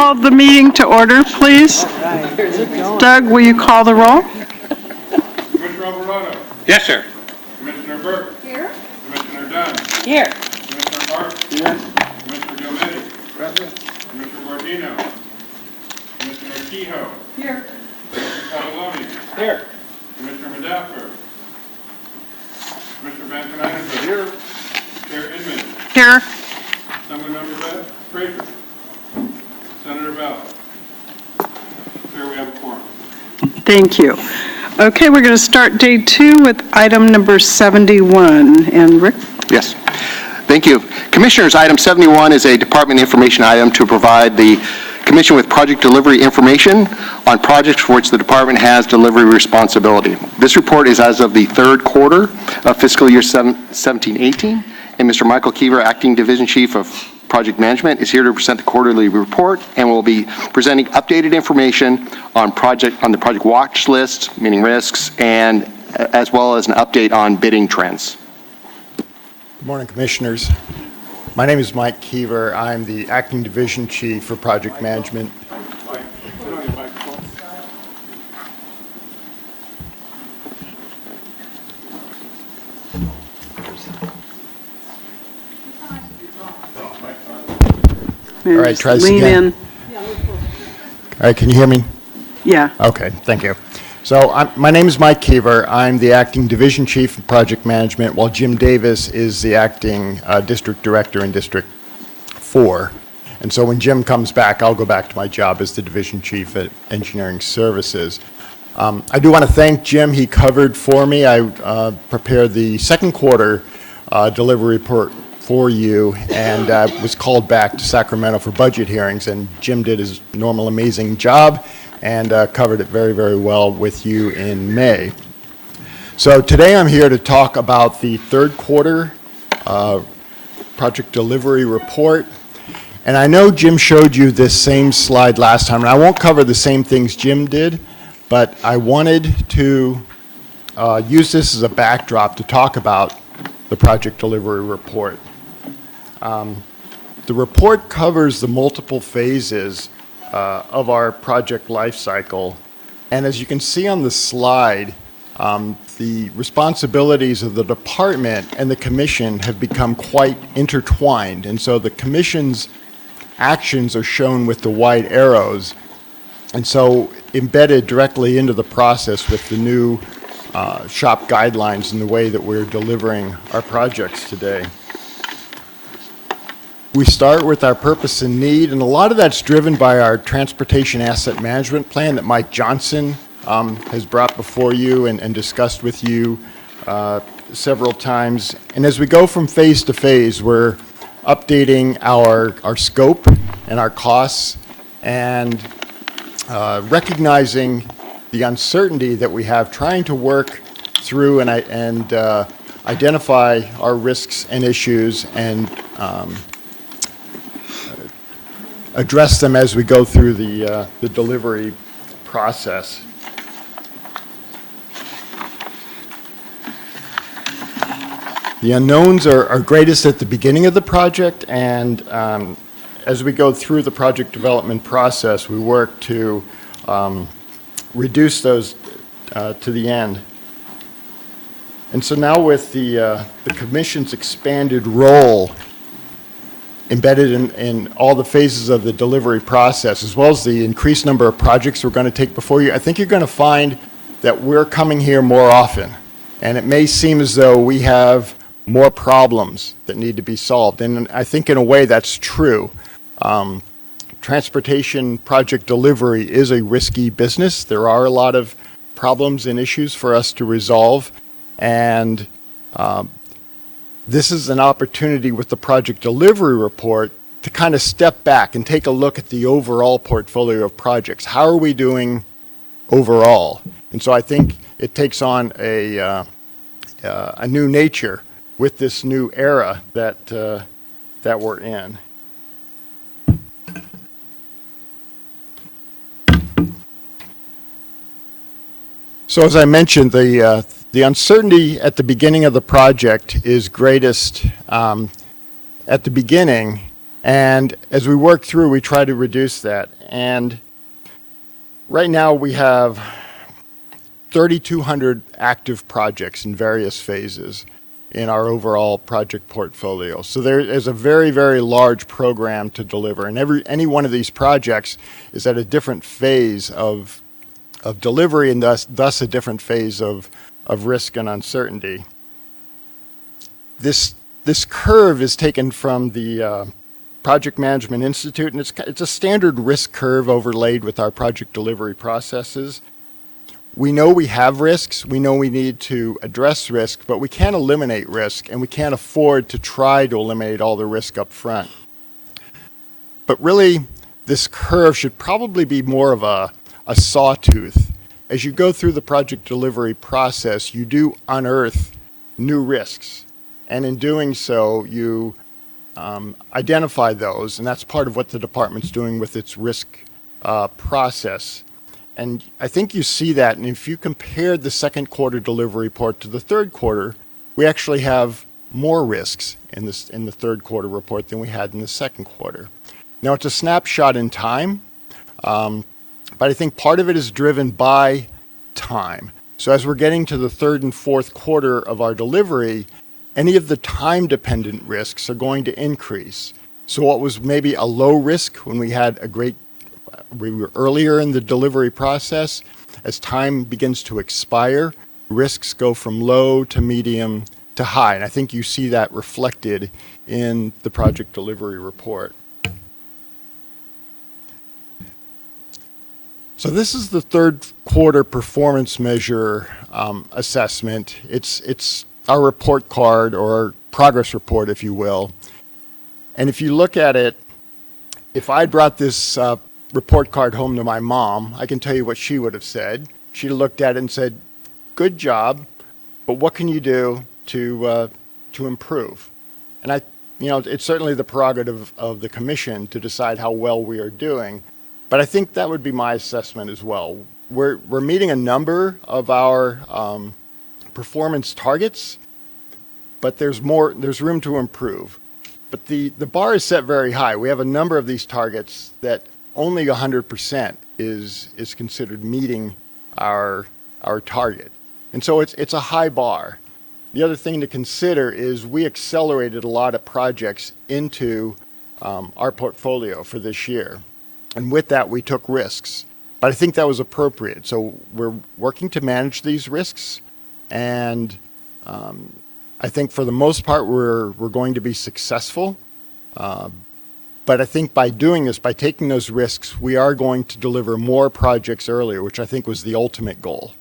call the meeting to order, please? Doug, will you call the roll? Commissioner Alvarado. Yes, sir. Commissioner Burke. Here. Commissioner Dunn. Here. Commissioner Park. Here. Commissioner Gilmetti. Commissioner Gordino. Commissioner Kehoe. Here. Commissioner Cataloni. Here. Commissioner Madaffer. Commissioner Van Kenuyten. Here. Chair Inman. Here. Assemblymember Beth Frazier. Senator Bell. Chair, we have a quorum. Thank you. Okay, we're going to start day 2 with item number 71. And Rick? Yes. Thank you. Commissioners, item 71 is a department information item to provide the Commission with project delivery information on projects for which the department has delivery responsibility. This report is as of the third quarter of fiscal year 17-18, and Mr. Michael Keever, Acting Division Chief of Project Management, is here to present the quarterly report and will be presenting updated information on the project watch list, meaning risks, and as well as an update on bidding trends. Good morning, Commissioners. My name is Mike Keever. I'm the Acting Division Chief for Project Management. All right, try this Lean again. in. All right, can you hear me? Yeah. Okay, thank you. So my name is Mike Keever. I'm the Acting Division Chief of Project Management, while Jim Davis is the Acting District Director in District 4. And so when Jim comes back, I'll go back to my job as the Division Chief at Engineering Services. I do want to thank Jim. He covered for me. I prepared the second quarter delivery report for you and was called back to Sacramento for budget hearings, and Jim did his normal amazing job and covered it very, very well with you in May. So today I'm here to talk about the third quarter project delivery report. And I know Jim showed you this same slide last time, and I won't cover the same things Jim did, but I wanted to use this as a backdrop to talk about the project delivery report. The report covers the multiple phases of our project life cycle. And as you can see on the slide, the responsibilities of the department and the commission have become quite intertwined. And so the commission's actions are shown with the white arrows. And so embedded directly into the process with the new shop guidelines and the way that we're delivering our projects today. We start with our purpose and need, and a lot of that's driven by our transportation asset management plan that Mike Johnson has brought before you and discussed with you several times. And as we go from phase to phase, we're updating our scope and our costs and recognizing the uncertainty that we have, trying to work through and identify our risks and issues and address them as we go through the delivery process. The unknowns are greatest at the beginning of the project, and as we go through the project development process, we work to reduce those to the end. And so now with the Commission's expanded role embedded in all the phases of the delivery process, as well as the increased number of projects we're going to take before you, I think you're going to find that we're coming here more often. And it may seem as though we have more problems that need to be solved. And I think in a way that's true. Transportation project delivery is a risky business. There are a lot of problems and issues for us to resolve. And this is an opportunity with the project delivery report to kind of step back and take a look at the overall portfolio of projects. How are we doing overall? And so I think it takes on a new nature with this new era that we're in. So as I mentioned, the uncertainty at the beginning of the project is greatest at the beginning, And as we work through, we try to reduce that. And right now we have 3,200 active projects in various phases in our overall project portfolio. So there is a very, very large program to deliver. And any one of these projects is at a different phase of delivery and thus a different phase of risk and uncertainty. This curve is taken from the Project Management Institute, and it's a standard risk curve overlaid with our project delivery processes. We know we have risks, we know we need to address risk, but we can't eliminate risk, and we can't afford to try to eliminate all the risk up front. But really, this curve should probably be more of a sawtooth. As you go through the project delivery process, you do unearth new risks. And in doing so, you identify those, and that's part of what the department's doing with its risk process. And I think you see that, and if you compare the second quarter delivery report to the third quarter, we actually have more risks in the third quarter report than we had in the second quarter. Now, it's a snapshot in time, but I think part of it is driven by time. So as we're getting to the third and fourth quarter of our delivery, any of the time-dependent risks are going to increase. So what was maybe a low risk when we were earlier in the delivery process, as time begins to expire, risks go from low to medium to high. And I think you see that reflected in the project delivery report. So this is the third quarter performance measure assessment. It's our report card, or our progress report, if you will. And if you look at it, if I brought this report card home to my mom, I can tell you what she would have said. She'd have looked at it and said, "Good job, but what can you do to improve?" And it's certainly the prerogative of the commission to decide how well we are doing, but I think that would be my assessment as well. We're meeting a number of our performance targets, but there's room to improve. But the bar is set very high. We have a number of these targets that only 100% is considered meeting our target. And so it's a high bar. The other thing to consider is we accelerated a lot of projects into our portfolio for this year. And with that, we took risks. But I think that was appropriate. So we're working to manage these risks, and I think for the most part we're going to be successful. But I think by doing this, by taking those risks, we are going to deliver more projects earlier, which I think was the ultimate goal.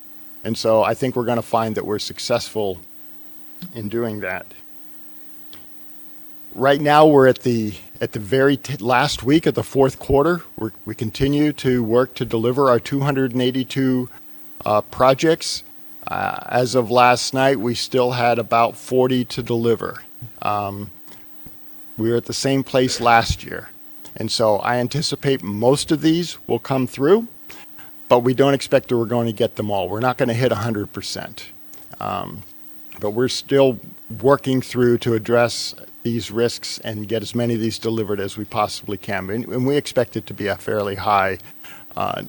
And so I think we're going to find that we're successful in doing that. Right now we're at the very last week of the fourth quarter. We continue to work to deliver our 282 projects. As of last night, we still had about 40 to deliver. We were at the same place last year. And so I anticipate most of these will come through, but we don't expect that we're going to get them all. We're not going to hit 100%. But we're still working through to address these risks and get as many of these delivered as we possibly can. And we expect it to be a fairly high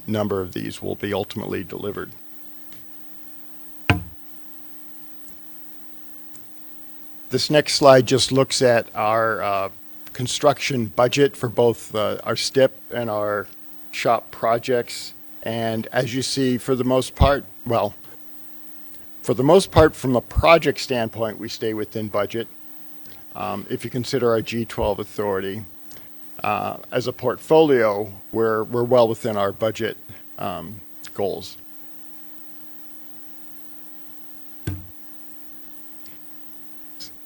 number of these will be ultimately delivered. This next slide just looks at our construction budget for both our STIP and our shop projects. And as you see, for the most part, from a project standpoint, we stay within budget. If you consider our G12 authority, as a portfolio, we're well within our budget goals.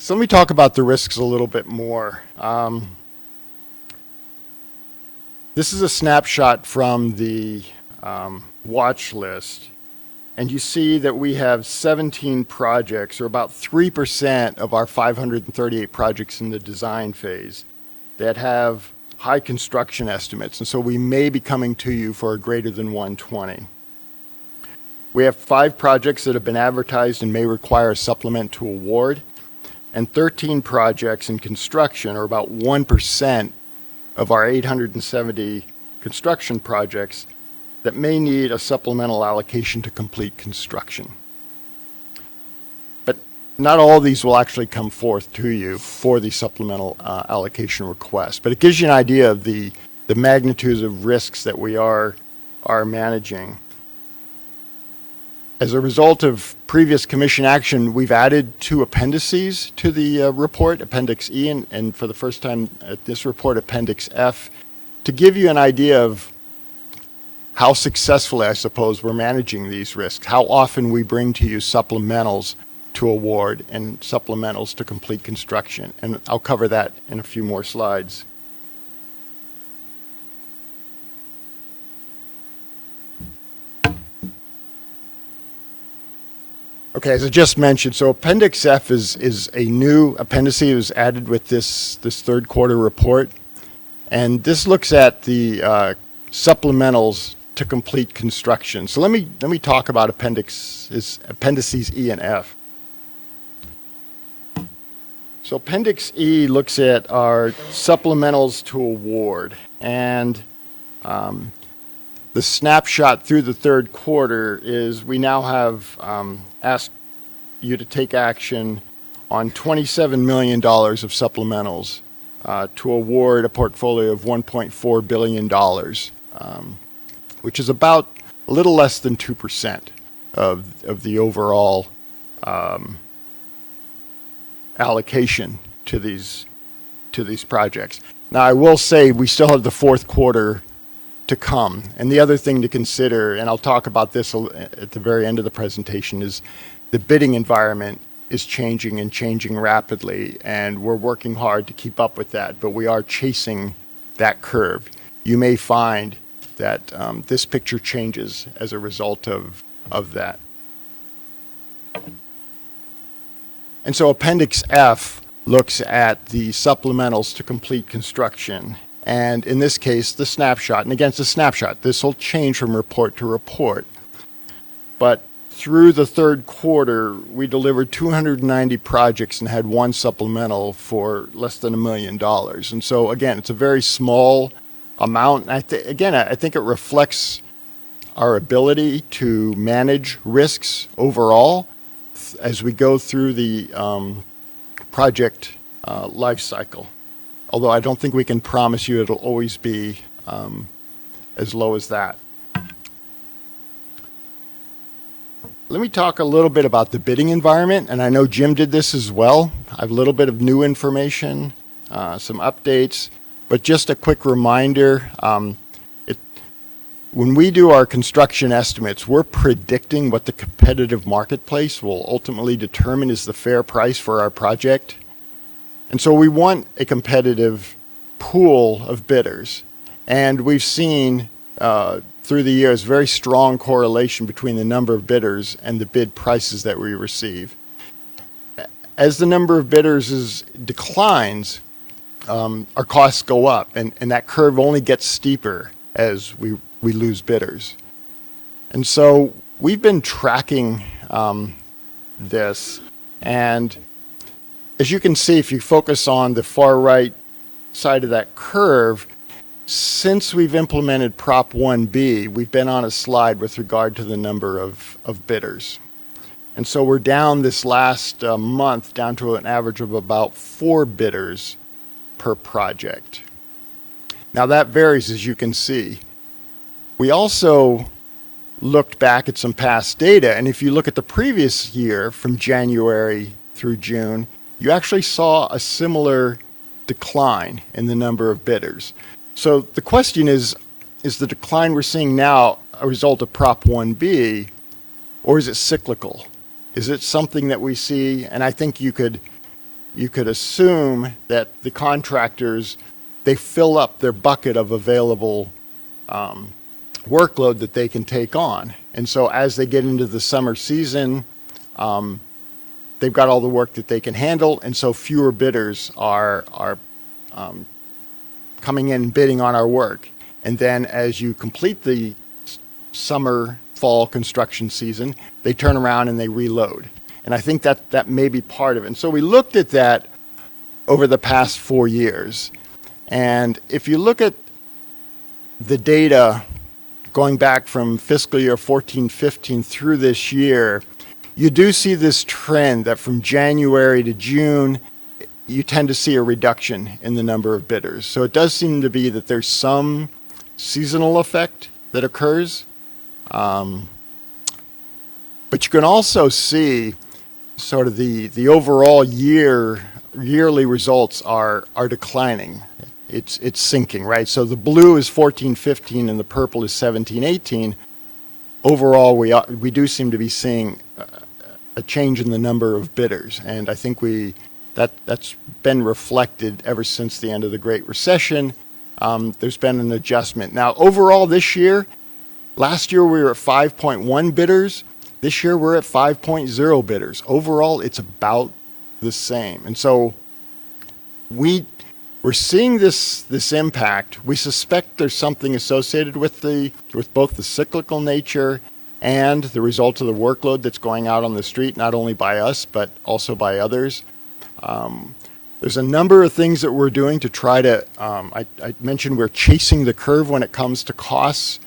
So let me talk about the risks a little bit more. This is a snapshot from the watch list. And you see that we have 17 projects, or about 3% of our 538 projects in the design phase, that have high construction estimates. And so we may be coming to you for a greater than 120. We have 5 projects that have been advertised and may require a supplement to award, and 13 projects in construction, or about 1%, of our 870 construction projects that may need a supplemental allocation to complete construction. But not all of these will actually come forth to you for the supplemental allocation request. But it gives you an idea of the magnitudes of risks that we are managing. As a result of previous commission action, we've added 2 appendices to the report, Appendix E and for the first time at this report, Appendix F, to give you an idea of how successfully, I suppose, we're managing these risks, how often we bring to you supplementals to award and supplementals to complete construction. And I'll cover that in a few more slides. Okay, as I just mentioned, so Appendix F is a new appendix. It was added with this third quarter report. And this looks at the supplementals to complete construction. So let me talk about appendices E and F. So Appendix E looks at our supplementals to award. And the snapshot through the third quarter is we now have asked you to take action on $27 million of supplementals to award a portfolio of $1.4 billion, which is about a little less than 2% of the overall allocation to these projects. Now, I will say we still have the fourth quarter to come. And the other thing to consider, and I'll talk about this at the very end of the presentation, is the bidding environment is changing and changing rapidly, and we're working hard to keep up with that, but we are chasing that curve. You may find that this picture changes as a result of that. And so Appendix F looks at the supplementals to complete construction. And in this case, the snapshot, and again, it's a snapshot. This will change from report to report. But through the third quarter, we delivered 290 projects and had 1 supplemental for less than $1 million. And so, again, it's a very small amount. And I think it reflects our ability to manage risks overall as we go through the project life cycle. Although I don't think we can promise you it'll always be as low as that. Let me talk a little bit about the bidding environment, and I know Jim did this as well. I have a little bit of new information, some updates, but just a quick reminder, when we do our construction estimates, we're predicting what the competitive marketplace will ultimately determine is the fair price for our project. And so we want a competitive pool of bidders. And we've seen through the years very strong correlation between the number of bidders and the bid prices that we receive. As the number of bidders declines, our costs go up, and that curve only gets steeper as we lose bidders. And so we've been tracking this, and as you can see, if you focus on the far right side of that curve, since we've implemented Prop 1B, we've been on a slide with regard to the number of bidders. And so we're down this last month down to an average of about 4 bidders per project. Now that varies, as you can see. We also looked back at some past data, and if you look at the previous year from January through June, you actually saw a similar decline in the number of bidders. So the question is the decline we're seeing now a result of Prop 1B, or is it cyclical? Is it something that we see, and I think you could assume that the contractors, they fill up their bucket of available workload that they can take on. And so as they get into the summer season, they've got all the work that they can handle, and so fewer bidders are coming in and bidding on our work. And then as you complete the summer, fall construction season, they turn around and they reload. And I think that may be part of it. And so we looked at that over the past 4 years. And if you look at the data going back from fiscal year 14-15 through this year, you do see this trend that from January to June, you tend to see a reduction in the number of bidders. So it does seem to be that there's some seasonal effect that occurs. But you can also see sort of the overall yearly results are declining. It's sinking, right? So the blue is 14-15 and the purple is 17-18. Overall, we do seem to be seeing a change in the number of bidders, and I think that's been reflected ever since the end of the Great Recession. There's been an adjustment. Now, overall this year, last year we were at 5.1 bidders. This year we're at 5.0 bidders. Overall, it's about the same. And so we're seeing this impact. We suspect there's something associated with both the cyclical nature and the result of the workload that's going out on the street, not only by us, but also by others. There's a number of things that we're doing to try to, I mentioned we're chasing the curve when it comes to costs.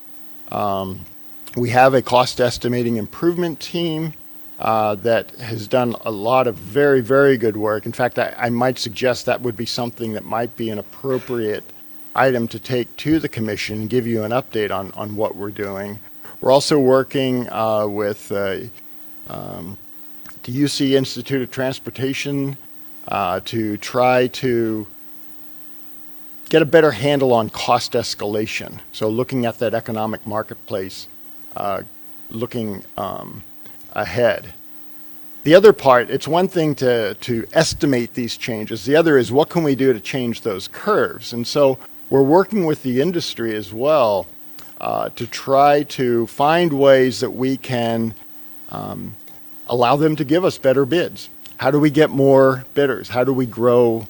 We have a cost estimating improvement team that has done a lot of very, very good work. In fact, I might suggest that would be something that might be an appropriate item to take to the commission and give you an update on what we're doing. We're also working with the UC Institute of Transportation to try to get a better handle on cost escalation. So looking at that economic marketplace, looking ahead. The other part, it's one thing to estimate these changes. The other is what can we do to change those curves? And so we're working with the industry as well to try to find ways that we can allow them to give us better bids. How do we get more bidders? How do we grow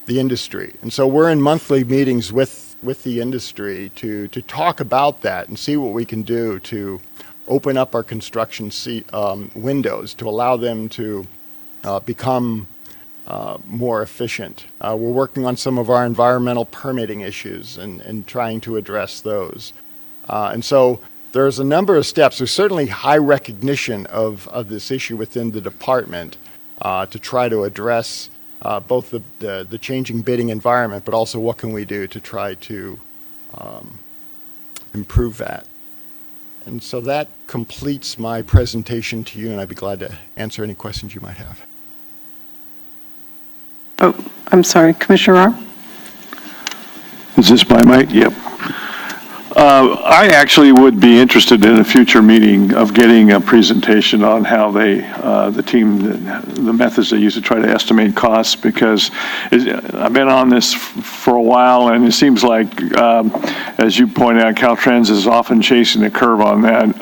the industry? And so we're in monthly meetings with the industry to talk about that and see what we can do to open up our construction windows to allow them to become more efficient. We're working on some of our environmental permitting issues and trying to address those. And so there's a number of steps. There's certainly high recognition of this issue within the department to try to address both the changing bidding environment, but also what can we do to try to improve that. And so that completes my presentation to you, and I'd be glad to answer any questions you might have. Oh, I'm sorry, Commissioner Rohr? Is this my mic? Yep. I actually would be interested in a future meeting of getting a presentation on how the team, the methods they use to try to estimate costs, because I've been on this for a while, and it seems like, as you pointed out, Caltrans is often chasing the curve on that.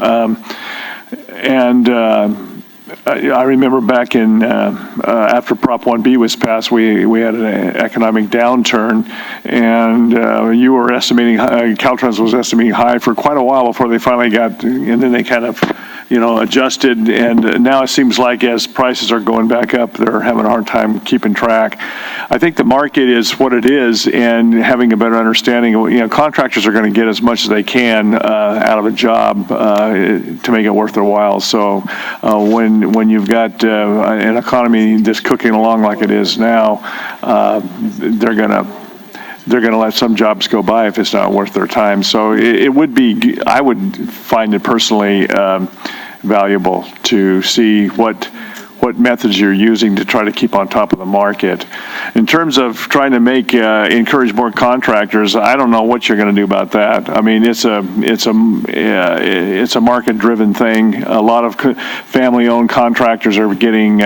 I remember back in, after Prop 1B was passed, we had an economic downturn, and you were estimating, Caltrans was estimating high for quite a while before they finally got, and then they kind of, adjusted, and now it seems like as prices are going back up, they're having a hard time keeping track. I think the market is what it is, and having a better understanding of, contractors are going to get as much as they can out of a job to make it worth their while. So when you've got an economy that's cooking along like it is now, they're going to let some jobs go by if it's not worth their time. So it would be, I would find it personally valuable to see what methods you're using to try to keep on top of the market. In terms of trying to encourage more contractors, I don't know what you're going to do about that. I mean, it's a market-driven thing. A lot of family-owned contractors are getting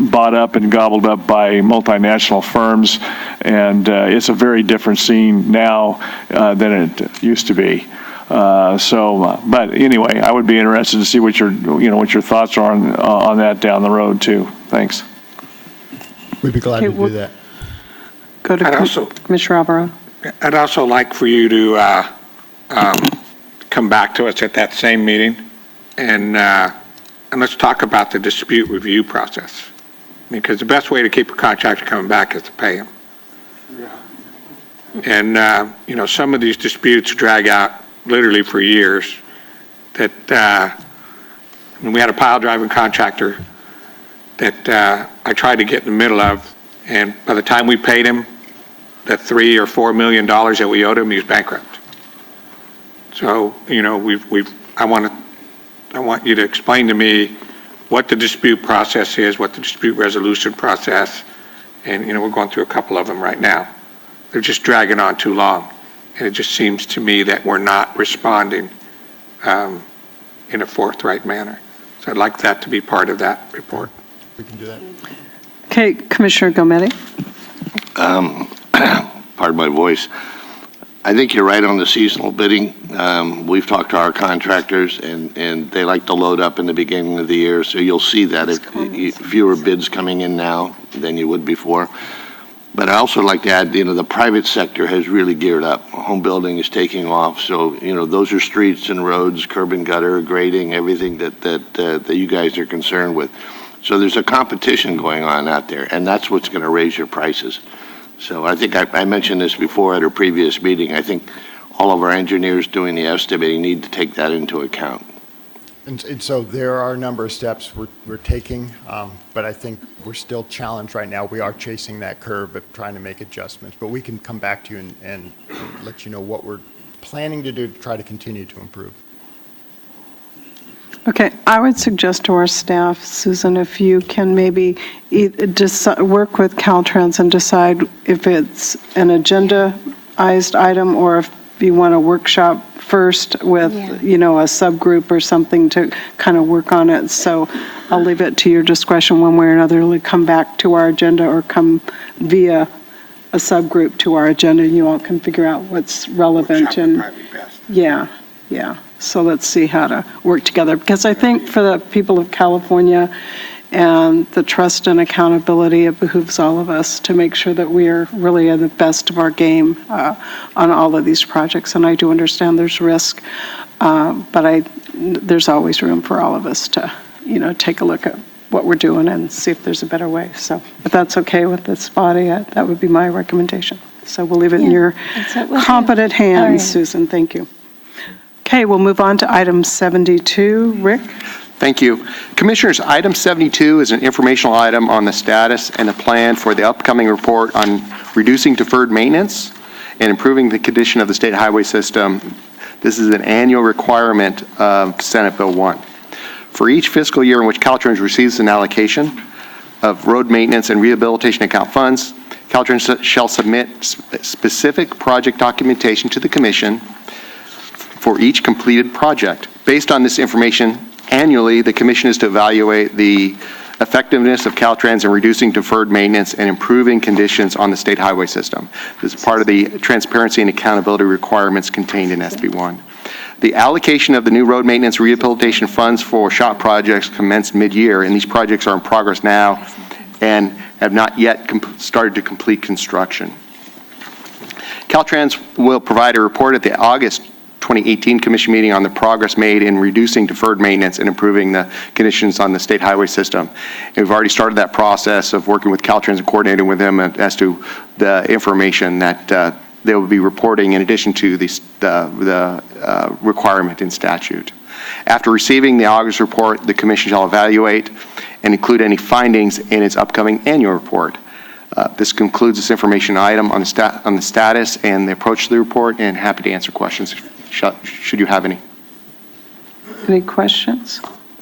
bought up and gobbled up by multinational firms, and it's a very different scene now than it used to be. But anyway, I would be interested to see what your thoughts are on that down the road too. Thanks. We'd be glad to do that. Go to Commissioner Alvarado. I'd also like for you to come back to us at that same meeting, and let's talk about the dispute review process. Because the best way to keep a contractor coming back is to pay him. And, some of these disputes drag out literally for years. When we had a pile driving contractor that I tried to get in the middle of, and by the time we paid him the $3 or $4 million that we owed him, he was bankrupt. So, I want you to explain to me what the dispute process is, what the dispute resolution process, and, we're going through a couple of them right now. They're just dragging on too long, and it just seems to me that we're not responding in a forthright manner. So I'd like that to be part of that report. We can do that. Okay, Commissioner Gometti? Pardon my voice. I think you're right on the seasonal bidding. We've talked to our contractors, and they like to load up in the beginning of the year, so you'll see that fewer bids coming in now than you would before. But I also like to add, the private sector has really geared up. Home building is taking off, so, those are streets and roads, curb and gutter, grading, everything that you guys are concerned with. So there's a competition going on out there, and that's what's going to raise your prices. So I think I mentioned this before at a previous meeting. I think all of our engineers doing the estimating need to take that into account. And so there are a number of steps we're taking, but I think we're still challenged right now. We are chasing that curve of trying to make adjustments, but we can come back to you and let you know what we're planning to do to try to continue to improve. Okay, I would suggest to our staff, Susan, if you can maybe work with Caltrans and decide if it's an agendaized item or if you want a workshop first with, a subgroup or something to kind of work on it. So I'll leave it to your discretion one way or another to come back to our agenda or come via a subgroup to our agenda. You all can figure out what's relevant. Workshop would probably be best. Yeah. So let's see how to work together. Because I think for the people of California and the trust and accountability, it behooves all of us to make sure that we are really at the best of our game on all of these projects. And I do understand there's risk, but there's always room for all of us to, take a look at what we're doing and see if there's a better way. So if that's okay with this body, that would be my recommendation. So we'll leave it in your competent hands, Susan. Thank you. Okay, we'll move on to item 72. Rick? Thank you. Commissioners, item 72 is an informational item on the status and the plan for the upcoming report on reducing deferred maintenance and improving the condition of the state highway system. This is an annual requirement of Senate Bill 1. For each fiscal year in which Caltrans receives an allocation of road maintenance and rehabilitation account funds, Caltrans shall submit specific project documentation to the Commission for each completed project. Based on this information, annually, the Commission is to evaluate the effectiveness of Caltrans in reducing deferred maintenance and improving conditions on the state highway system. This is part of the transparency and accountability requirements contained in SB 1. The allocation of the new road maintenance rehabilitation funds for SHOP projects commenced mid-year, and these projects are in progress now and have not yet started to complete construction. Caltrans will provide a report at the August 2018 Commission meeting on the progress made in reducing deferred maintenance and improving the conditions on the state highway system. And we've already started that process of working with Caltrans and coordinating with them as to the information that they will be reporting in addition to the requirement in statute. After receiving the August report, the Commission shall evaluate and include any findings in its upcoming annual report. This concludes this information item on the status and the approach to the report, and happy to answer questions should you have any. Any questions?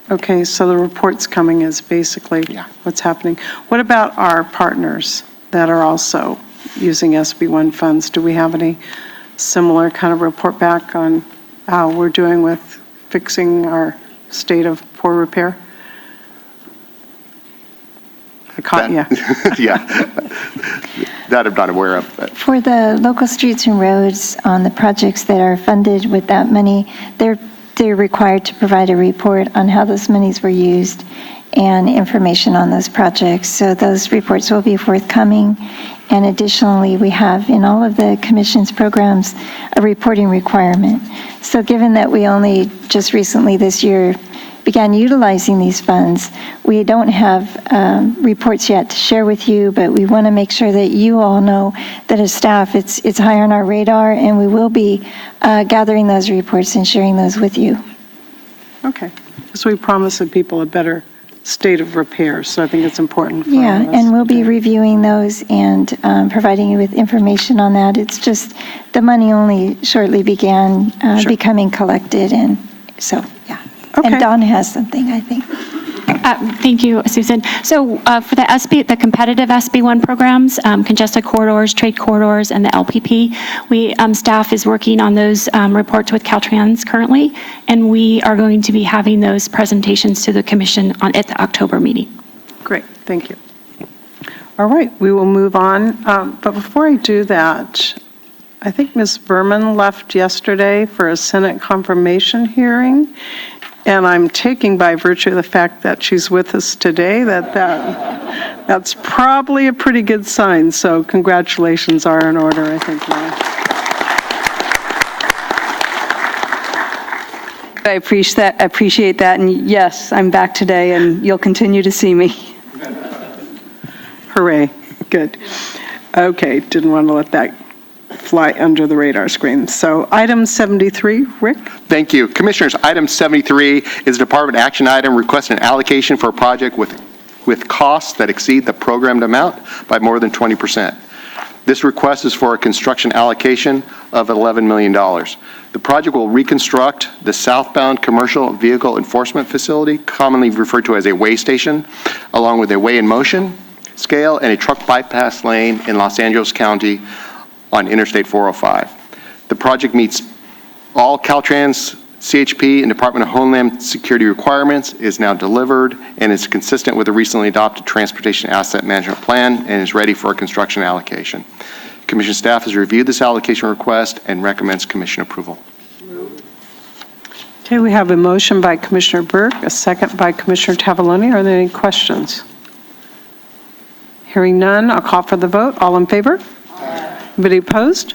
Okay, so the report's coming is basically what's happening. What about our partners that are also using SB1 funds? Do we have any similar kind of report back on how we're doing with fixing our state of poor repair? That I'm not aware of. For the local streets and roads on the projects that are funded with that money, they're required to provide a report on how those monies were used and information on those projects. So those reports will be forthcoming. And additionally, we have in all of the commission's programs a reporting requirement. So given that we only just recently this year began utilizing these funds, we don't have reports yet to share with you, but we want to make sure that you all know that as staff, it's high on our radar, and we will be gathering those reports and sharing those with you. Okay. Because we promise the people a better state of repair, so I think it's important for Yeah, all of us and we'll to be do. reviewing those and providing you with information on that. It's just, the money only shortly began Sure. becoming collected, and so, yeah. Okay. And Dawn has something, I think. Thank you, Susan. So for the competitive SB1 programs, congested corridors, trade corridors, and the LPP, staff is working on those reports with Caltrans currently, and we are going to be having those presentations to the commission at the October meeting. Great, thank you. All right, we will move on. But before I do that, I think Ms. Berman left yesterday for a Senate confirmation hearing, and I'm taking by virtue of the fact that she's with us today that's probably a pretty good sign. So congratulations are in order, I think, Laura. I appreciate that, and yes, I'm back today, and you'll continue to see me. Hooray, good. Okay, didn't want to let that fly under the radar screen. So item 73, Rick? Thank you. Commissioners, item 73 is a department action item requesting an allocation for a project with costs that exceed the programmed amount by more than 20%. This request is for a construction allocation of $11 million. The project will reconstruct the southbound commercial vehicle enforcement facility, commonly referred to as a weigh station, along with a weigh in motion scale and a truck bypass lane in Los Angeles County on Interstate 405. The project meets all Caltrans, CHP, and Department of Homeland Security requirements, is now delivered, and is consistent with the recently adopted Transportation Asset Management Plan and is ready for a construction allocation. Commission staff has reviewed this allocation request and recommends commission approval. Okay, we have a motion by Commissioner Burke, a second by Commissioner Tavaloni. Are there any questions? Hearing none, I'll call for the vote. All in favor? Anybody opposed?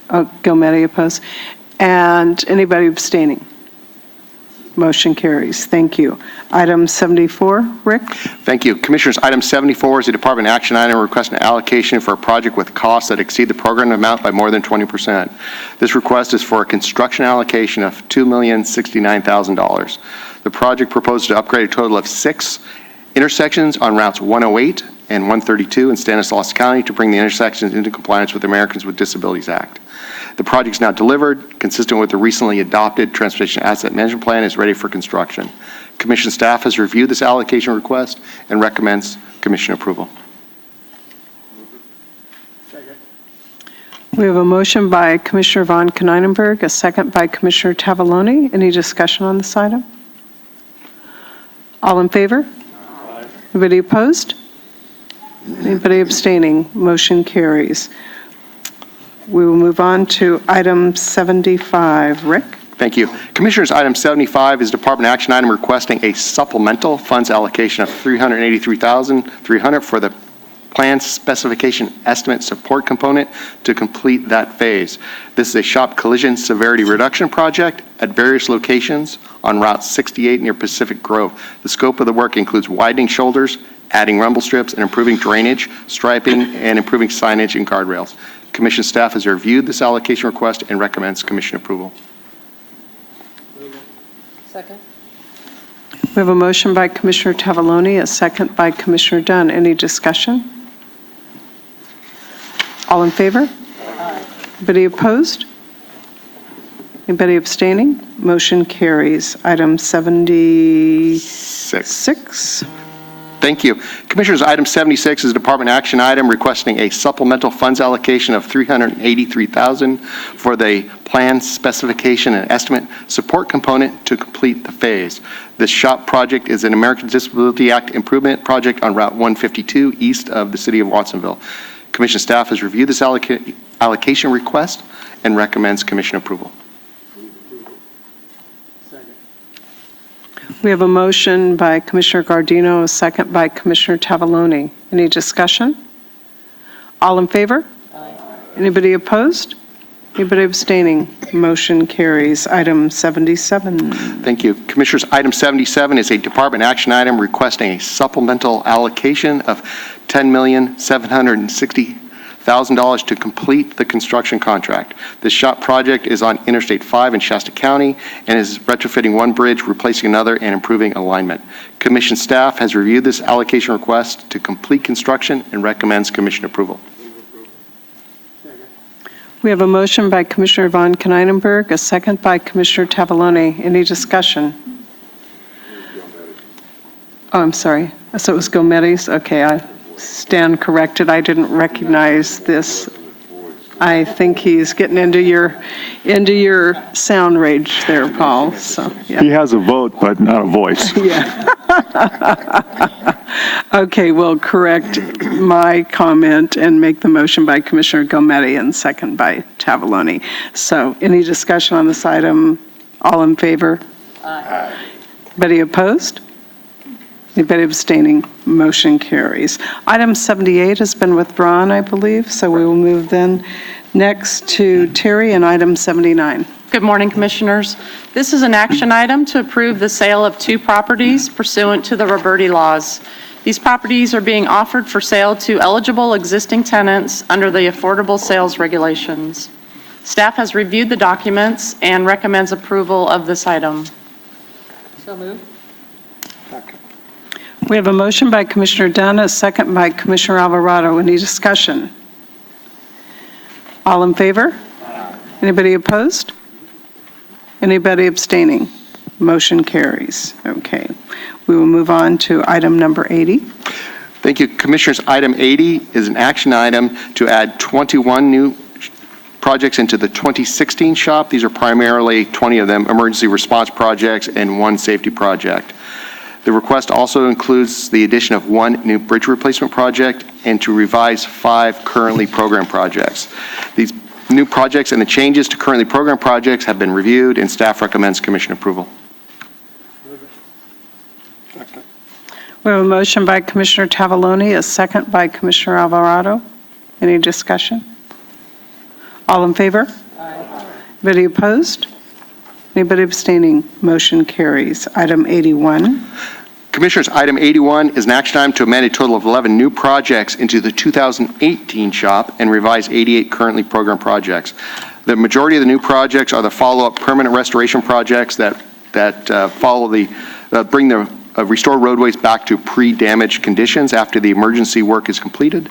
Oh, Gilmetti opposed. And anybody abstaining? Motion carries. Thank you. Item 74, Rick? Thank you. Commissioners, item 74 is a department action item requesting an allocation for a project with costs that exceed the program amount by more than 20%. This request is for a construction allocation of $2,069,000. The project proposes to upgrade a total of 6 intersections on routes 108 and 132 in Stanislaus County to bring the intersections into compliance with the Americans with Disabilities Act. The project is now delivered, consistent with the recently adopted Transportation Asset Management Plan, is ready for construction. Commission staff has reviewed this allocation request and recommends commission approval. We have a motion by Commissioner von Konynenberg, a second by Commissioner Tavaloni. Any discussion on this item? All in favor? Anybody opposed? Anybody abstaining? Motion carries. We will move on to item 75. Rick? Thank you. Commissioners, item 75 is department action item requesting a supplemental funds allocation of $383,300 for the plan specification estimate support component to complete that phase. This is a shop collision severity reduction project at various locations on Route 68 near Pacific Grove. The scope of the work includes widening shoulders, adding rumble strips, and improving drainage, striping, and improving signage and guardrails. Commission staff has reviewed this allocation request and recommends commission approval. Second. We have a motion by Commissioner Tavaloni, a second by Commissioner Dunn. Any discussion? All in favor? Anybody opposed? Anybody abstaining? Motion carries. Item 76. Thank you. Commissioners, item 76 is a department action item requesting a supplemental funds allocation of $383,000 for the plan specification and estimate support component to complete the phase. This SHOP project is an American Disability Act improvement project on Route 152 east of the city of Watsonville. Commission staff has reviewed this allocation request and recommends commission approval. We We have a motion by Commissioner Gardino, a second by Commissioner Tavaloni. Any discussion? All in favor? Anybody opposed? Anybody abstaining? Motion carries. Item 77. Thank you. Commissioners, item 77 is a department action item requesting a supplemental allocation of $10,760,000 to complete the construction contract. This SHOP project is on Interstate 5 in Shasta County and is retrofitting one bridge, replacing another, and improving alignment. Commission staff has reviewed this allocation request to complete construction and recommends commission approval. We have a motion by Commissioner Von Knightenberg, a second by Commissioner Tavaloni. Any discussion? Oh, I'm sorry. So it was Gometti's? Okay, I stand corrected. I didn't recognize this. I think he's getting into your sound rage there, Paul. So, yeah. He has a vote, but not a voice. Yeah. Okay, we'll correct my comment and make the motion by Commissioner Gometti and second by Tavaloni. So any discussion on this item? All in favor? Aye. Anybody opposed? Anybody abstaining? Motion carries. Item 78 has been withdrawn, I believe, so we will move then next to Terry and item 79. Good morning, Commissioners. This is an action item to approve the sale of 2 properties pursuant to the Roberti laws. These properties are being offered for sale to eligible existing tenants under the affordable sales regulations. Staff has reviewed the documents and recommends approval of this item. So moved. We have a motion by Commissioner Dunn, a second by Commissioner Alvarado. Any discussion? All in favor? Anybody opposed? Anybody abstaining? Motion carries. Okay. We will move on to item number 80. Thank you. Commissioners, item 80 is an action item to add 21 new projects into the 2016 SHOP. These are primarily 20 of them emergency response projects and 1 safety project. The request also includes the addition of 1 new bridge replacement project and to revise 5 currently programmed projects. These new projects and the changes to currently programmed projects have been reviewed, and staff recommends commission approval. We have a motion by Commissioner Tavaloni, a second by Commissioner Alvarado. Any discussion? All in favor? Aye. Anybody opposed? Anybody abstaining? Motion carries. Item 81. Commissioners, item 81 is an action item to amend a total of 11 new projects into the 2018 SHOP and revise 88 currently programmed projects. The majority of the new projects are the follow-up permanent restoration projects that bring the restore roadways back to pre-damaged conditions after the emergency work is completed.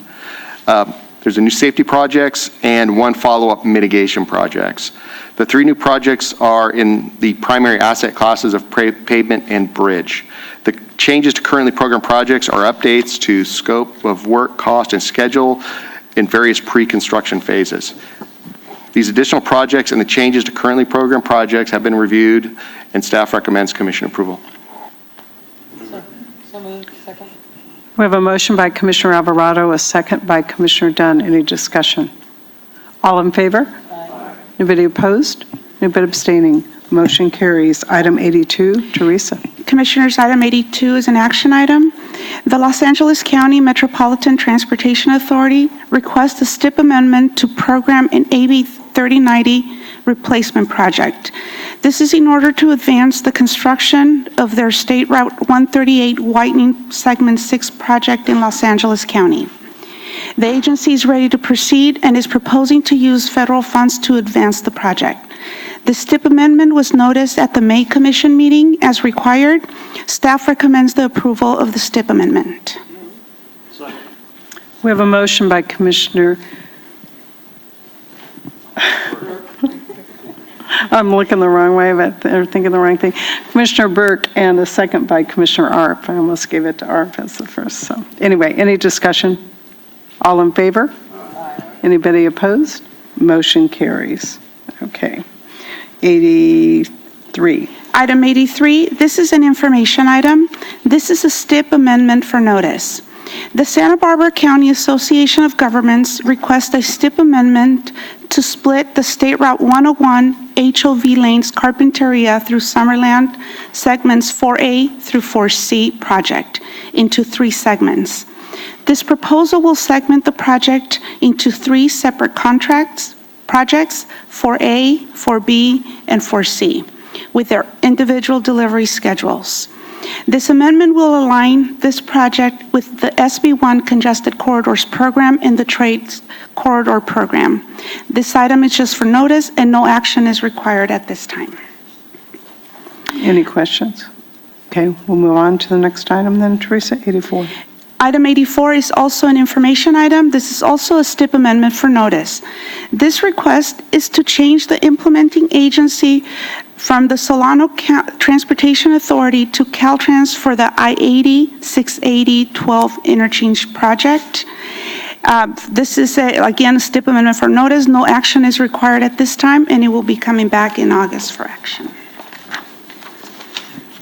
There's a new safety projects and 1 follow-up mitigation projects. The 3 new projects are in the primary asset classes of pavement and bridge. The changes to currently programmed projects are updates to scope of work, cost, and schedule in various pre-construction phases. These additional projects and the changes to currently programmed projects have been reviewed, and staff recommends commission approval. So moved. Second. We have a motion by Commissioner Alvarado, a second by Commissioner Dunn. Any discussion? All in favor? Aye. Anybody opposed? Anybody abstaining? Motion carries. Item 82, Teresa. Commissioners, item 82 is an action item. The Los Angeles County Metropolitan Transportation Authority requests a STIP amendment to program an AB 3090 replacement project. This is in order to advance the construction of their State Route 138 widening segment 6 project in Los Angeles County. The agency is ready to proceed and is proposing to use federal funds to advance the project. The STIP amendment was noticed at the May Commission meeting as required. Staff recommends the approval of the STIP amendment. We have a motion by Commissioner. I'm looking the wrong way, but they're thinking the wrong thing. Commissioner Burke and a second by Commissioner Arp. I almost gave it to Arp as the first. So anyway, any discussion? All in favor? Aye. Anybody opposed? Motion carries. Okay. 83. Item 83, this is an information item. This is a STIP amendment for notice. The Santa Barbara County Association of Governments requests a STIP amendment to split the State Route 101 HOV Lanes Carpinteria through Summerland, segments 4A through 4C project into 3 segments. This proposal will segment the project into 3 separate projects, 4A, 4B, and 4C, with their individual delivery schedules. This amendment will align this project with the SB1 Congested Corridors Program and the Trades Corridor Program. This item is just for notice, and no action is required at this time. Any questions? Okay, we'll move on to the next item then, Teresa, 84. Item 84 is also an information item. This is also a STIP amendment for notice. This request is to change the implementing agency from the Solano Transportation Authority to Caltrans for the I-80, 680, 12 interchange project. This is, again, a STIP amendment for notice. No action is required at this time, and it will be coming back in August for action.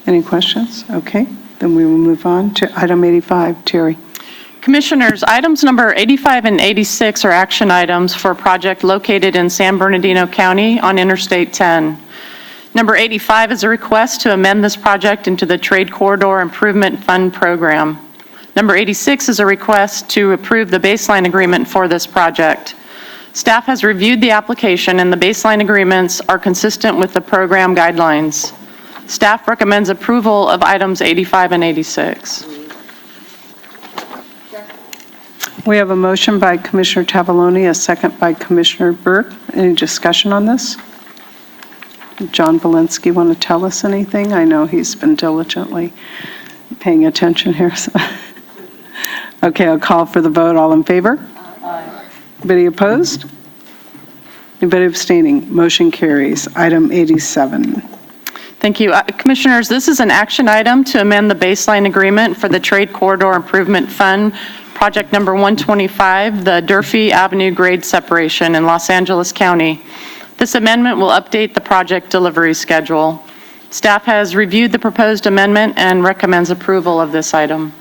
Any questions? Okay, then we will move on to item 85. Terry. Commissioners, items number 85 and 86 are action items for a project located in San Bernardino County on Interstate 10. Number 85 is a request to amend this project into the Trade Corridor Improvement Fund Program. Number 86 is a request to approve the baseline agreement for this project. Staff has reviewed the application, and the baseline agreements are consistent with the program guidelines. Staff recommends approval of items 85 and 86. We have a motion by Commissioner Tavaloni, a second by Commissioner Burke. Any discussion on this? John Valensky want to tell us anything? I know he's been diligently paying attention here. So. Okay, I'll call for the vote. All in favor? Aye. Anybody opposed? Anybody abstaining? Motion carries. Item 87. Thank you. Commissioners, this is an action item to amend the baseline agreement for the Trade Corridor Improvement Fund, project number 125, the Durfee Avenue grade separation in Los Angeles County. This amendment will update the project delivery schedule. Staff has reviewed the proposed amendment and recommends approval of this item.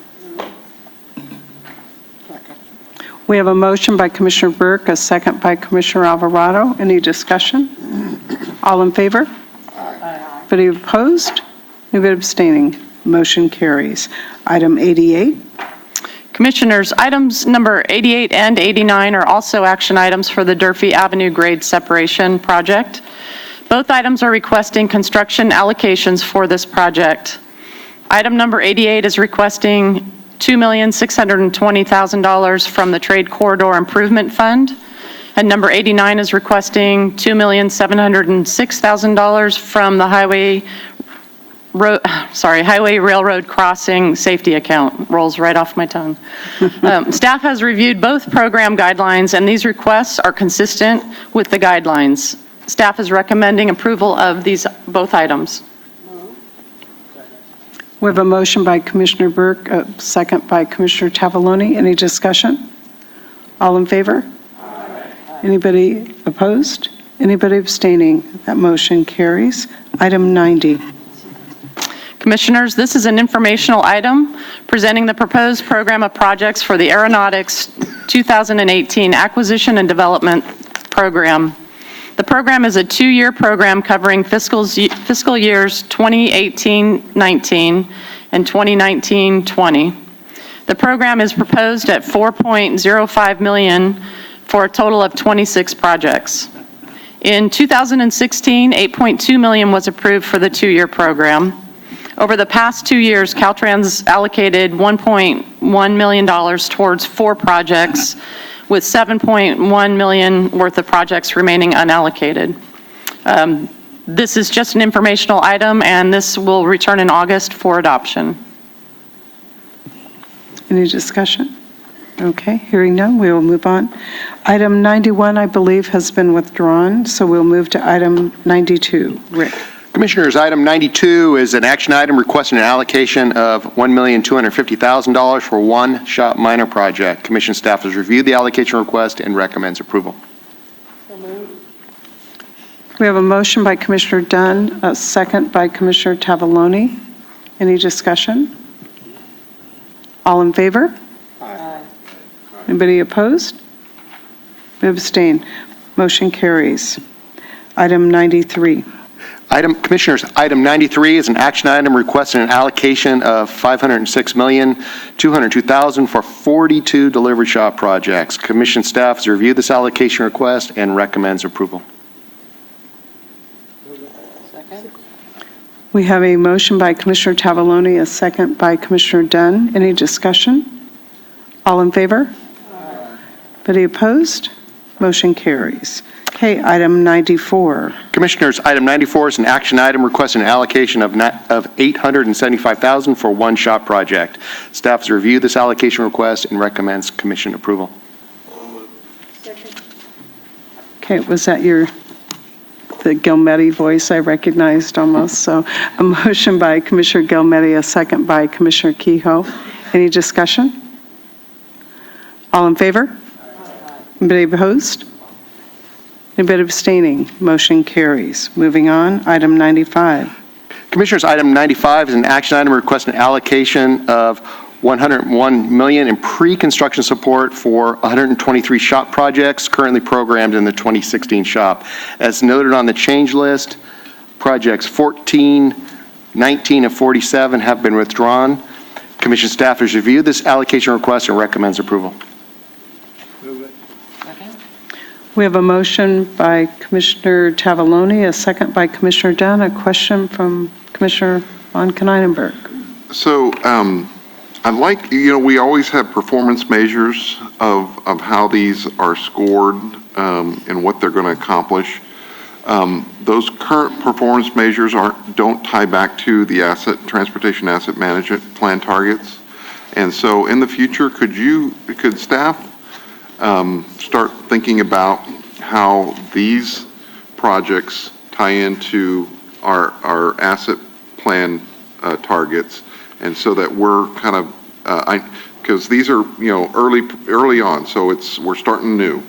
We have a motion by Commissioner Burke, a second by Commissioner Alvarado. Any discussion? All in favor? Aye. Anybody opposed? Anybody abstaining? Motion carries. Item 88. Commissioners, items number 88 and 89 are also action items for the Durfee Avenue grade separation project. Both items are requesting construction allocations for this project. Item number 88 is requesting $2,620,000 from the Trade Corridor Improvement Fund, and number 89 is requesting $2,706,000 from the Highway Railroad Crossing Safety Account. Rolls right off my tongue. Staff has reviewed both program guidelines, and these requests are consistent with the guidelines. Staff is recommending approval of both items. We have a motion by Commissioner Burke, a second by Commissioner Tavaloni. Any discussion? All in favor? Aye. Anybody opposed? Anybody abstaining? That motion carries. Item 90. Commissioners, this is an informational item presenting the proposed program of projects for the Aeronautics 2018 Acquisition and Development Program. The program is a 2-year program covering fiscal years 2018-19 and 2019-20. The program is proposed at $4.05 million for a total of 26 projects. In 2016, $8.2 million was approved for the 2-year program. Over the past 2 years, Caltrans allocated $1.1 million towards 4 projects, with $7.1 million worth of projects remaining unallocated. This is just an informational item, and this will return in August for adoption. Any discussion? Okay, hearing none, we will move on. Item 91, I believe, has been withdrawn, so we'll move to item 92. Rick. Commissioners, item 92 is an action item requesting an allocation of $1,250,000 for one shop minor project. Commission staff has reviewed the allocation request and recommends approval. We have a motion by Commissioner Dunn, a second by Commissioner Tavaloni. Any discussion? All in favor? Aye. Anybody opposed? We abstain. Motion carries. Item 93. Commissioners, item 93 is an action item requesting an allocation of $506,202,000 for 42 delivery shop projects. Commission staff has reviewed this allocation request and recommends approval. We have a motion by Commissioner Tavaloni, a second by Commissioner Dunn. Any discussion? All in favor? Any opposed? Motion carries. Okay, item 94. Commissioners, item 94 is an action item requesting an allocation of $875,000 for one shop project. Staff has reviewed this allocation request and recommends commission approval. Okay, was that the Gilmetti voice I recognized almost? So a motion by Commissioner Gilmetti, a second by Commissioner Kehoe. Any discussion? All in favor? Anybody opposed? Anybody abstaining? Motion carries. Moving on, item 95. Commissioners, item 95 is an action item requesting an allocation of $101 million in pre-construction support for 123 shop projects currently programmed in the 2016 shop. As noted on the change list, projects 14, 19, and 47 have been withdrawn. Commission staff has reviewed this allocation request and recommends approval. We have a motion by Commissioner Tavaloni, a second by Commissioner Dunn. A question from Commissioner von Konynenberg. So I'd like, we always have performance measures of how these are scored and what they're going to accomplish. Those current performance measures don't tie back to the transportation asset management plan targets. And so in the future, could staff start thinking about how these projects tie into our asset plan targets, and so that we're kind of, because these are early on, so we're starting new.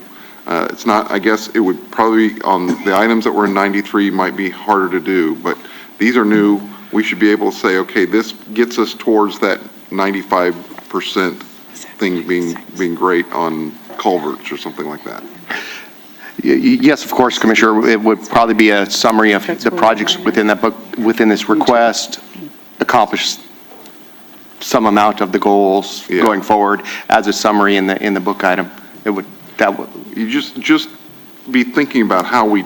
It's not, I guess it would probably on the items that were in 93 might be harder to do, but these are new. We should be able to say, okay, this gets us towards that 95% thing being great on culverts or something like that. Yes, of course, Commissioner. It would probably be a summary of the projects within that book, within this request, accomplish some amount of the goals going forward as a summary in the book item. You just be thinking about how we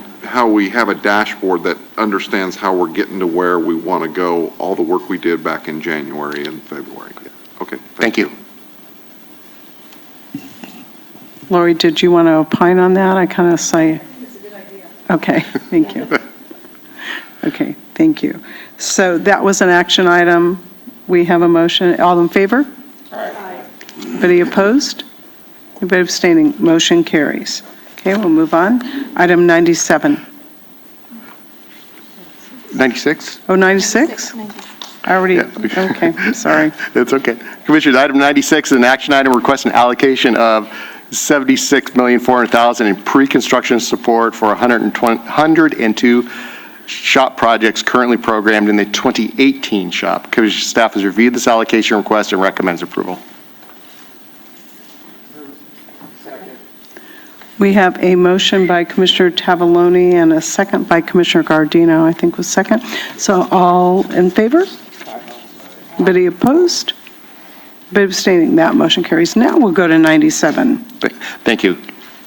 have a dashboard that understands how we're getting to where we want to go. All the work we did back in January and February. Okay. Thank you. Lori, did you want to opine on that? I kind of say. It's a good idea. Okay, thank you. Okay, thank you. So that was an action item. We have a motion. All in favor? Aye. Anybody opposed? Anybody abstaining? Motion carries. Okay, we'll move on. Item 97. 96? Oh, 96? I already, okay, sorry. That's okay. Commissioners, item 96 is an action item requesting allocation of $76,400,000 in pre-construction support for 102 shop projects currently programmed in the 2018 shop. Commission staff has reviewed this allocation request and recommends approval. We have a motion by Commissioner Tavaloni and a second by Commissioner Gardino, I think was second. So all in favor? Anybody opposed? Anybody abstaining? That motion carries. Now we'll go to 97. Thank you.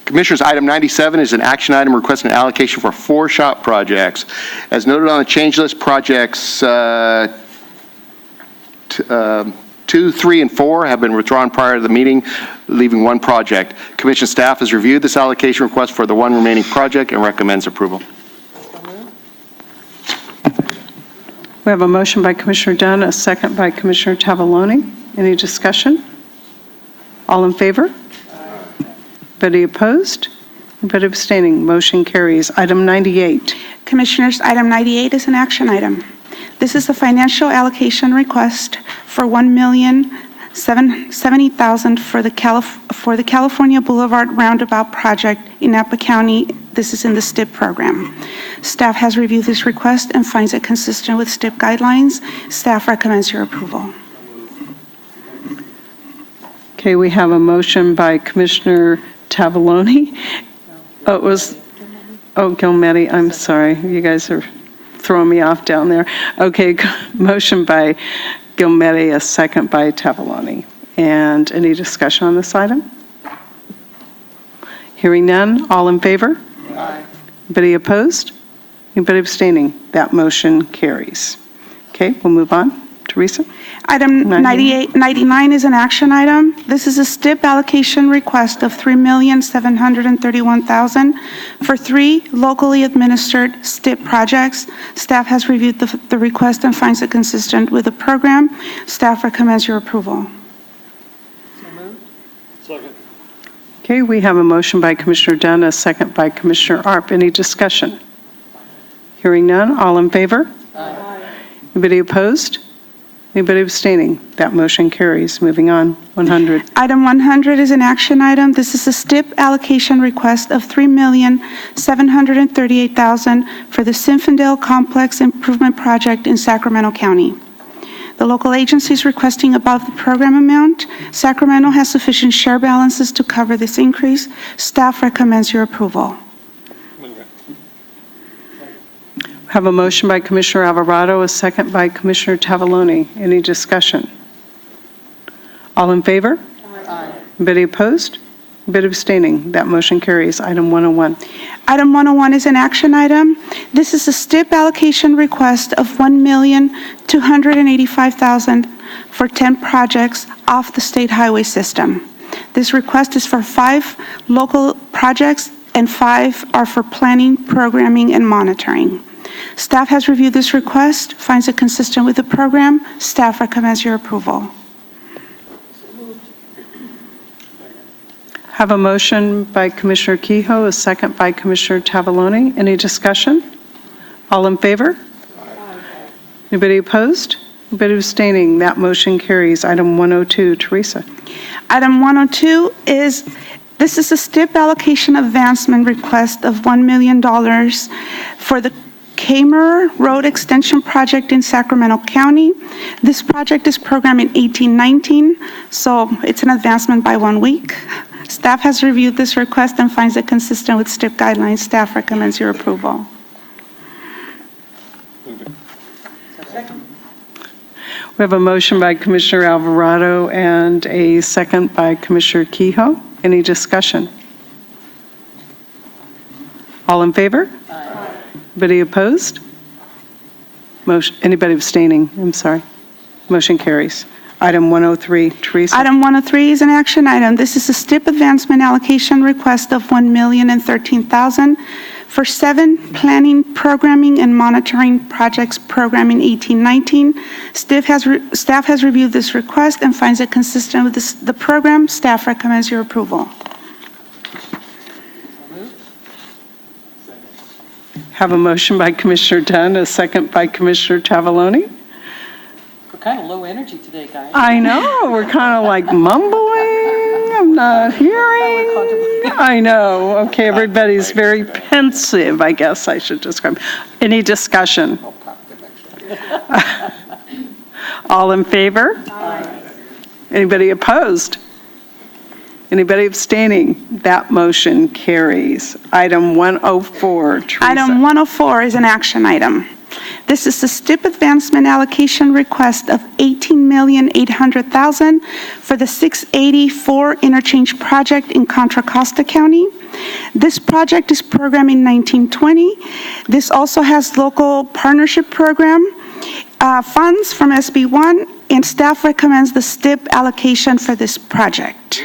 Commissioners, item 97 is an action item requesting an allocation for 4 shop projects. As noted on the change list, projects 2, 3, and 4 have been withdrawn prior to the meeting, leaving 1 project. Commission staff has reviewed this allocation request for the 1 remaining project and recommends approval. We have a motion by Commissioner Dunn, a second by Commissioner Tavaloni. Any discussion? All in favor? Anybody opposed? Anybody abstaining? Motion carries. Item 98. Commissioners, item 98 is an action item. This is a financial allocation request for $1,070,000 for the California Boulevard Roundabout project in Napa County. This is in the STIP program. Staff has reviewed this request and finds it consistent with STIP guidelines. Staff recommends your approval. Okay, we have a motion by Commissioner Tavaloni. Oh, Gilmetti, I'm sorry. You guys are throwing me off down there. Okay, motion by Gilmetti, a second by Tavalani. And any discussion on this item? Hearing none, all in favor? Aye. Anybody opposed? Anybody abstaining? That motion carries. Okay, we'll move on. Teresa? Item 99 is an action item. This is a STIP allocation request of $3,731,000 for 3 locally administered STIP projects. Staff has reviewed the request and finds it consistent with the program. Staff recommends your approval. Okay, we have a motion by Commissioner Dunn, a second by Commissioner Arp. Any discussion? Hearing none, all in favor? Aye. Anybody opposed? Anybody abstaining? That motion carries. Moving on, 100. Item 100 is an action item. This is a STIP allocation request of $3,738,000 for the Zinfandel Complex Improvement Project in Sacramento County. The local agency is requesting above the program amount. Sacramento has sufficient share balances to cover this increase. Staff recommends your approval. Have a motion by Commissioner Alvarado, a second by Commissioner Tavaloni. Any discussion? All in favor? Aye. Anybody opposed? Anybody abstaining? That motion carries. Item 101. Item 101 is an action item. This is a STIP allocation request of $1,285,000 for 10 projects off the state highway system. This request is for 5 local projects and 5 are for planning, programming, and monitoring. Staff has reviewed this request, finds it consistent with the program. Staff recommends your approval. Have a motion by Commissioner Kehoe, a second by Commissioner Tavaloni. Any discussion? All in favor? Aye. Anybody opposed? Anybody abstaining? That motion carries. Item 102, Teresa. Item 102 is this is a STIP allocation advancement request of $1 million for the Kamer Road Extension Project in Sacramento County. This project is programmed in 1819, so it's an advancement by 1 week. Staff has reviewed this request and finds it consistent with STIP guidelines. Staff recommends your approval. We have a motion by Commissioner Alvarado and a second by Commissioner Kehoe. Any discussion? All in favor? Aye. Anybody opposed? Anybody abstaining? I'm sorry. Motion carries. Item 103, Teresa. Item 103 is an action item. This is a STIP advancement allocation request of $1,013,000 for 7 planning, programming, and monitoring projects programmed in 1819. Staff has reviewed this request and finds it consistent with the program. Staff recommends your approval. Have a motion by Commissioner Dunn, a second by Commissioner Tavaloni. We're kind of low energy today, guys. I know, we're kind of like mumbling, I'm not hearing. I know, okay, everybody's very pensive, I guess I should describe. Any discussion? All in favor? Aye. Anybody opposed? Anybody abstaining? That motion carries. Item 104, Teresa. Item 104 is an action item. This is a STIP advancement allocation request of $18,800,000 for the 684 interchange project in Contra Costa County. This project is programmed in 1920. This also has local partnership program funds from SB1, and staff recommends the STIP allocation for this project.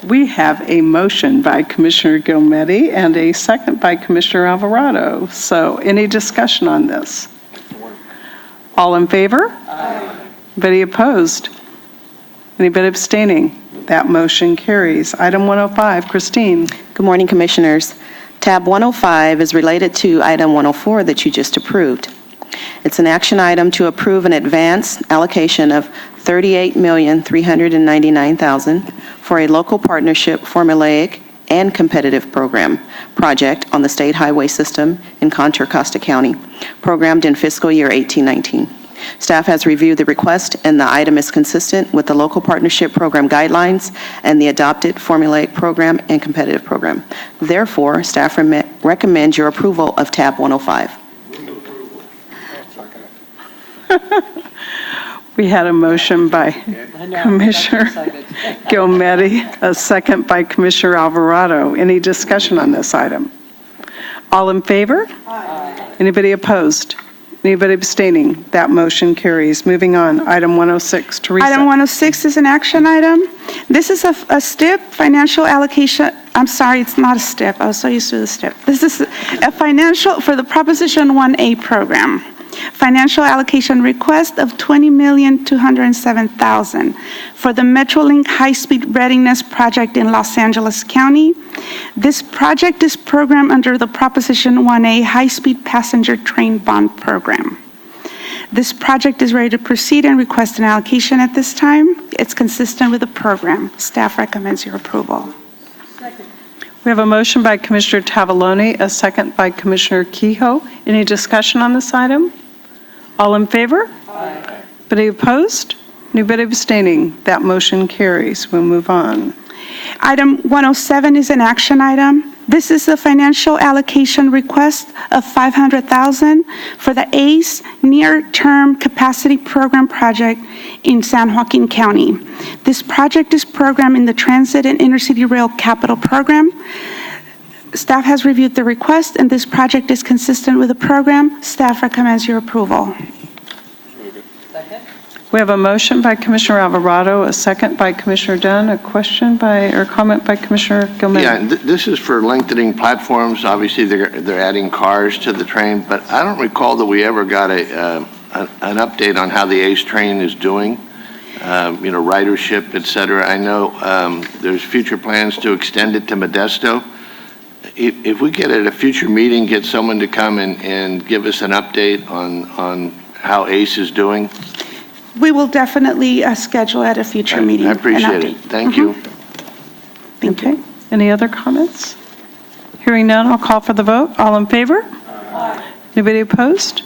We have a motion by Commissioner Gilmetti and a second by Commissioner Alvarado. So any discussion on this? All in favor? Aye. Anybody opposed? Anybody abstaining? That motion carries. Item 105, Christine. Good morning, Commissioners. Tab 105 is related to item 104 that you just approved. It's an action item to approve an advance allocation of $38,399,000 for a local partnership formulaic and competitive program project on the state highway system in Contra Costa County, programmed in fiscal year 1819. Staff has reviewed the request, and the item is consistent with the local partnership program guidelines and the adopted formulaic program and competitive program. Therefore, staff recommends your approval of tab 105. We had a motion by Commissioner Gilmetti, a second by Commissioner Alvarado. Any discussion on this item? All in favor? Aye. Anybody opposed? Anybody abstaining? That motion carries. Moving on, item 106, Teresa. Item 106 is an action item. This is a STIP, financial allocation. I'm sorry, it's not a STIP. I was so used to the STIP. This is a financial, for the Proposition 1A program. Financial allocation request of $20,207,000 for the Metrolink High-Speed Readiness Project in Los Angeles County. This project is programmed under the Proposition 1A High-Speed Passenger Train Bond Program. This project is ready to proceed and request an allocation at this time. It's consistent with the program. Staff recommends your approval. We have a motion by Commissioner Tavaloni, a second by Commissioner Kehoe. Any discussion on this item? All in favor? Aye. Anybody opposed? Anybody abstaining? That motion carries. We'll move on. Item 107 is an action item. This is a financial allocation request of $500,000 for the ACE Near-Term Capacity Program project in San Joaquin County. This project is programmed in the Transit and Intercity Rail Capital Program. Staff has reviewed the request, and this project is consistent with the program. Staff recommends your approval. We have a motion by Commissioner Alvarado, a second by Commissioner Dunn, a question by, or comment by Commissioner Gilmetti. Yeah, this is for lengthening platforms. Obviously, they're adding cars to the train, but I don't recall that we ever got an update on how the ACE train is doing, ridership, et cetera. I know there's future plans to extend it to Modesto. If we get at a future meeting, get someone to come and give us an update on how ACE is doing. We will definitely schedule at a future meeting. I appreciate it. Thank you. Thank you. Any other comments? Hearing none, I'll call for the vote. All in favor? Aye. Anybody opposed?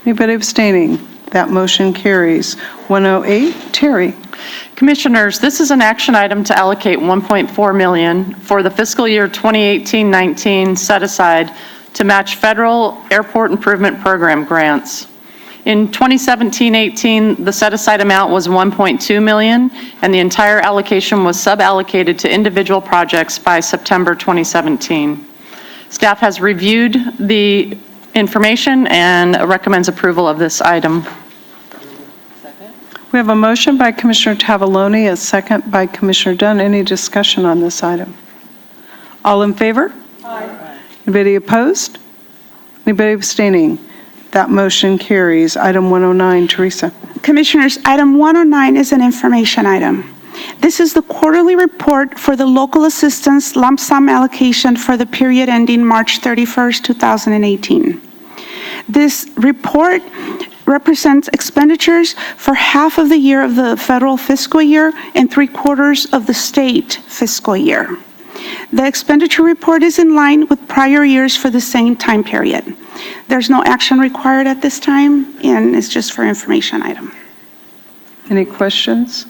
Anybody abstaining? That motion carries. 108, Terry. Commissioners, this is an action item to allocate $1.4 million for the fiscal year 2018-19 set aside to match federal airport improvement program grants. In 2017-18, the set-aside amount was $1.2 million, and the entire allocation was sub-allocated to individual projects by September 2017. Staff has reviewed the information and recommends approval of this item. We have a motion by Commissioner Tavaloni, a second by Commissioner Dunn. Any discussion on this item? All in favor? Aye. Anybody opposed? Anybody abstaining? That motion carries. Item 109, Teresa. Commissioners, item 109 is an information item. This is the quarterly report for the local assistance lump sum allocation for the period ending March 31st, 2018. This report represents expenditures for half of the year of the federal fiscal year and 3/4 of the state fiscal year. The expenditure report is in line with prior years for the same time period. There's no action required at this time, and it's just for information item. Any questions?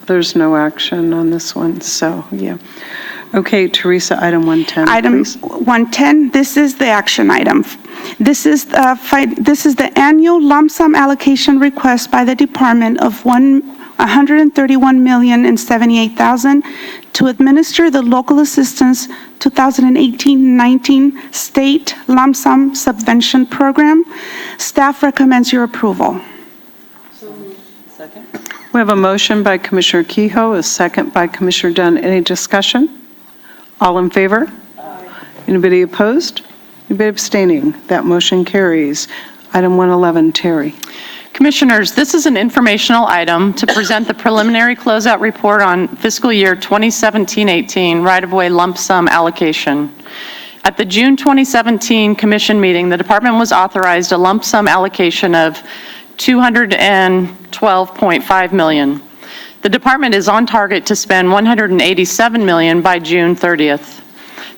There's no action on this one, so yeah. Okay, Teresa, item 110, Item please. 110, this is the action item. This is the annual lump sum allocation request by the department of $131,078,000 to administer the local assistance 2018-19 state lump sum subvention program. Staff recommends your approval. Second? We have a motion by Commissioner Kehoe, a second by Commissioner Dunn. Any discussion? All in favor? Aye. Anybody opposed? Anybody abstaining? That motion carries. Item 111, Terry. Commissioners, this is an informational item to present the preliminary closeout report on fiscal year 2017-18 right-of-way lump sum allocation. At the June 2017 Commission meeting, the department was authorized a lump sum allocation of $212.5 million. The department is on target to spend $187 million by June 30th.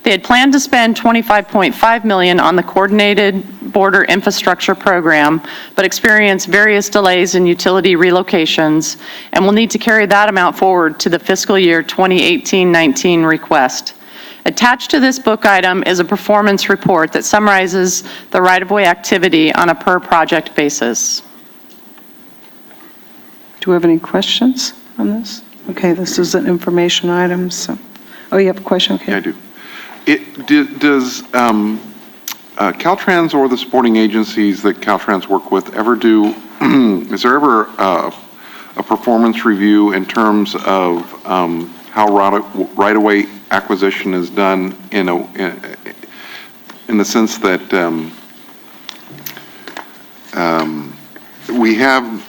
They had planned to spend $25.5 million on the coordinated Border Infrastructure Program, but experienced various delays in utility relocations, and will need to carry that amount forward to the fiscal year 2018-19 request. Attached to this book item is a performance report that summarizes the right-of-way activity on a per-project basis. Do we have any questions on this? Okay, this is an information item, so, oh, you have a question? Okay. Yeah, I do. Does Caltrans or the supporting agencies that Caltrans work with ever do, is there ever a performance review in terms of how right-of-way acquisition is done in the sense that we have,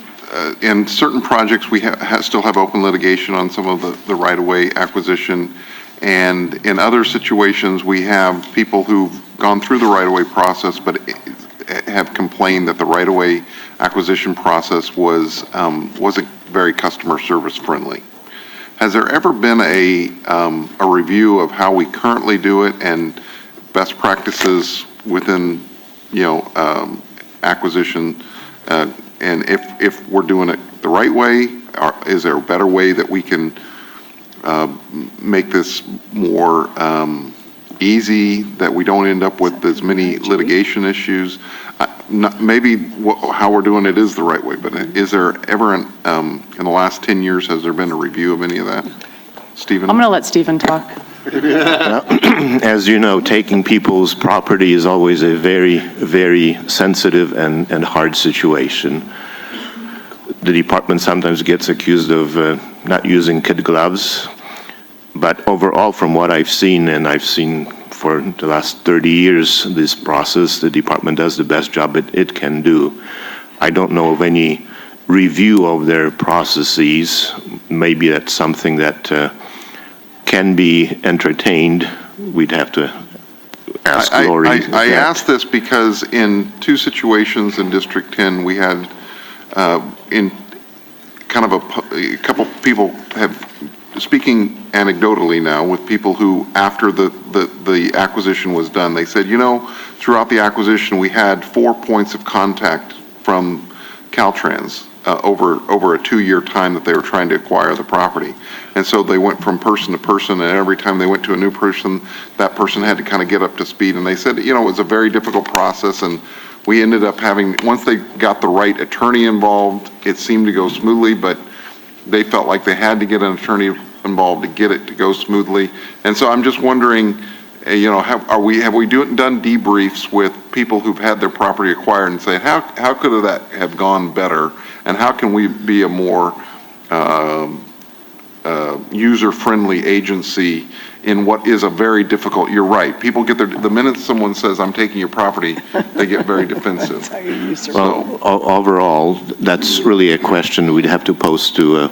in certain projects, we still have open litigation on some of the right-of-way acquisition, and in other situations, we have people who've gone through the right-of-way process but have complained that the right-of-way acquisition process wasn't very customer service friendly. Has there ever been a review of how we currently do it and best practices within, acquisition? And if we're doing it the right way, is there a better way that we can make this more easy, that we don't end up with as many litigation issues? Maybe how we're doing it is the right way, but is there ever, in the last 10 years, has there been a review of any of that? Stephen? I'm going to let Stephen talk. As you know, taking people's property is always a very, very sensitive and hard situation. The department sometimes gets accused of not using kid gloves, but overall, from what I've seen, and I've seen for the last 30 years this process, the department does the best job it can do. I don't know of any review of their processes. Maybe that's something that can be entertained. We'd have to ask Lori. I asked this because in two situations in District 10, we had in kind of a couple people have, speaking anecdotally now, with people who, after the acquisition was done, they said, throughout the acquisition, we had 4 points of contact from Caltrans over a 2-year time that they were trying to acquire the property. And so they went from person to person, and every time they went to a new person, that person had to kind of get up to speed. And they said, it was a very difficult process, and we ended up having, once they got the right attorney involved, it seemed to go smoothly, but they felt like they had to get an attorney involved to get it to go smoothly. And so I'm just wondering, have we done debriefs with people who've had their property acquired and say, how could that have gone better, and how can we be a more user-friendly agency in what is a very difficult, you're right, people get the minute someone says, I'm taking your property, they get very defensive. Well, overall, that's really a question we'd have to pose to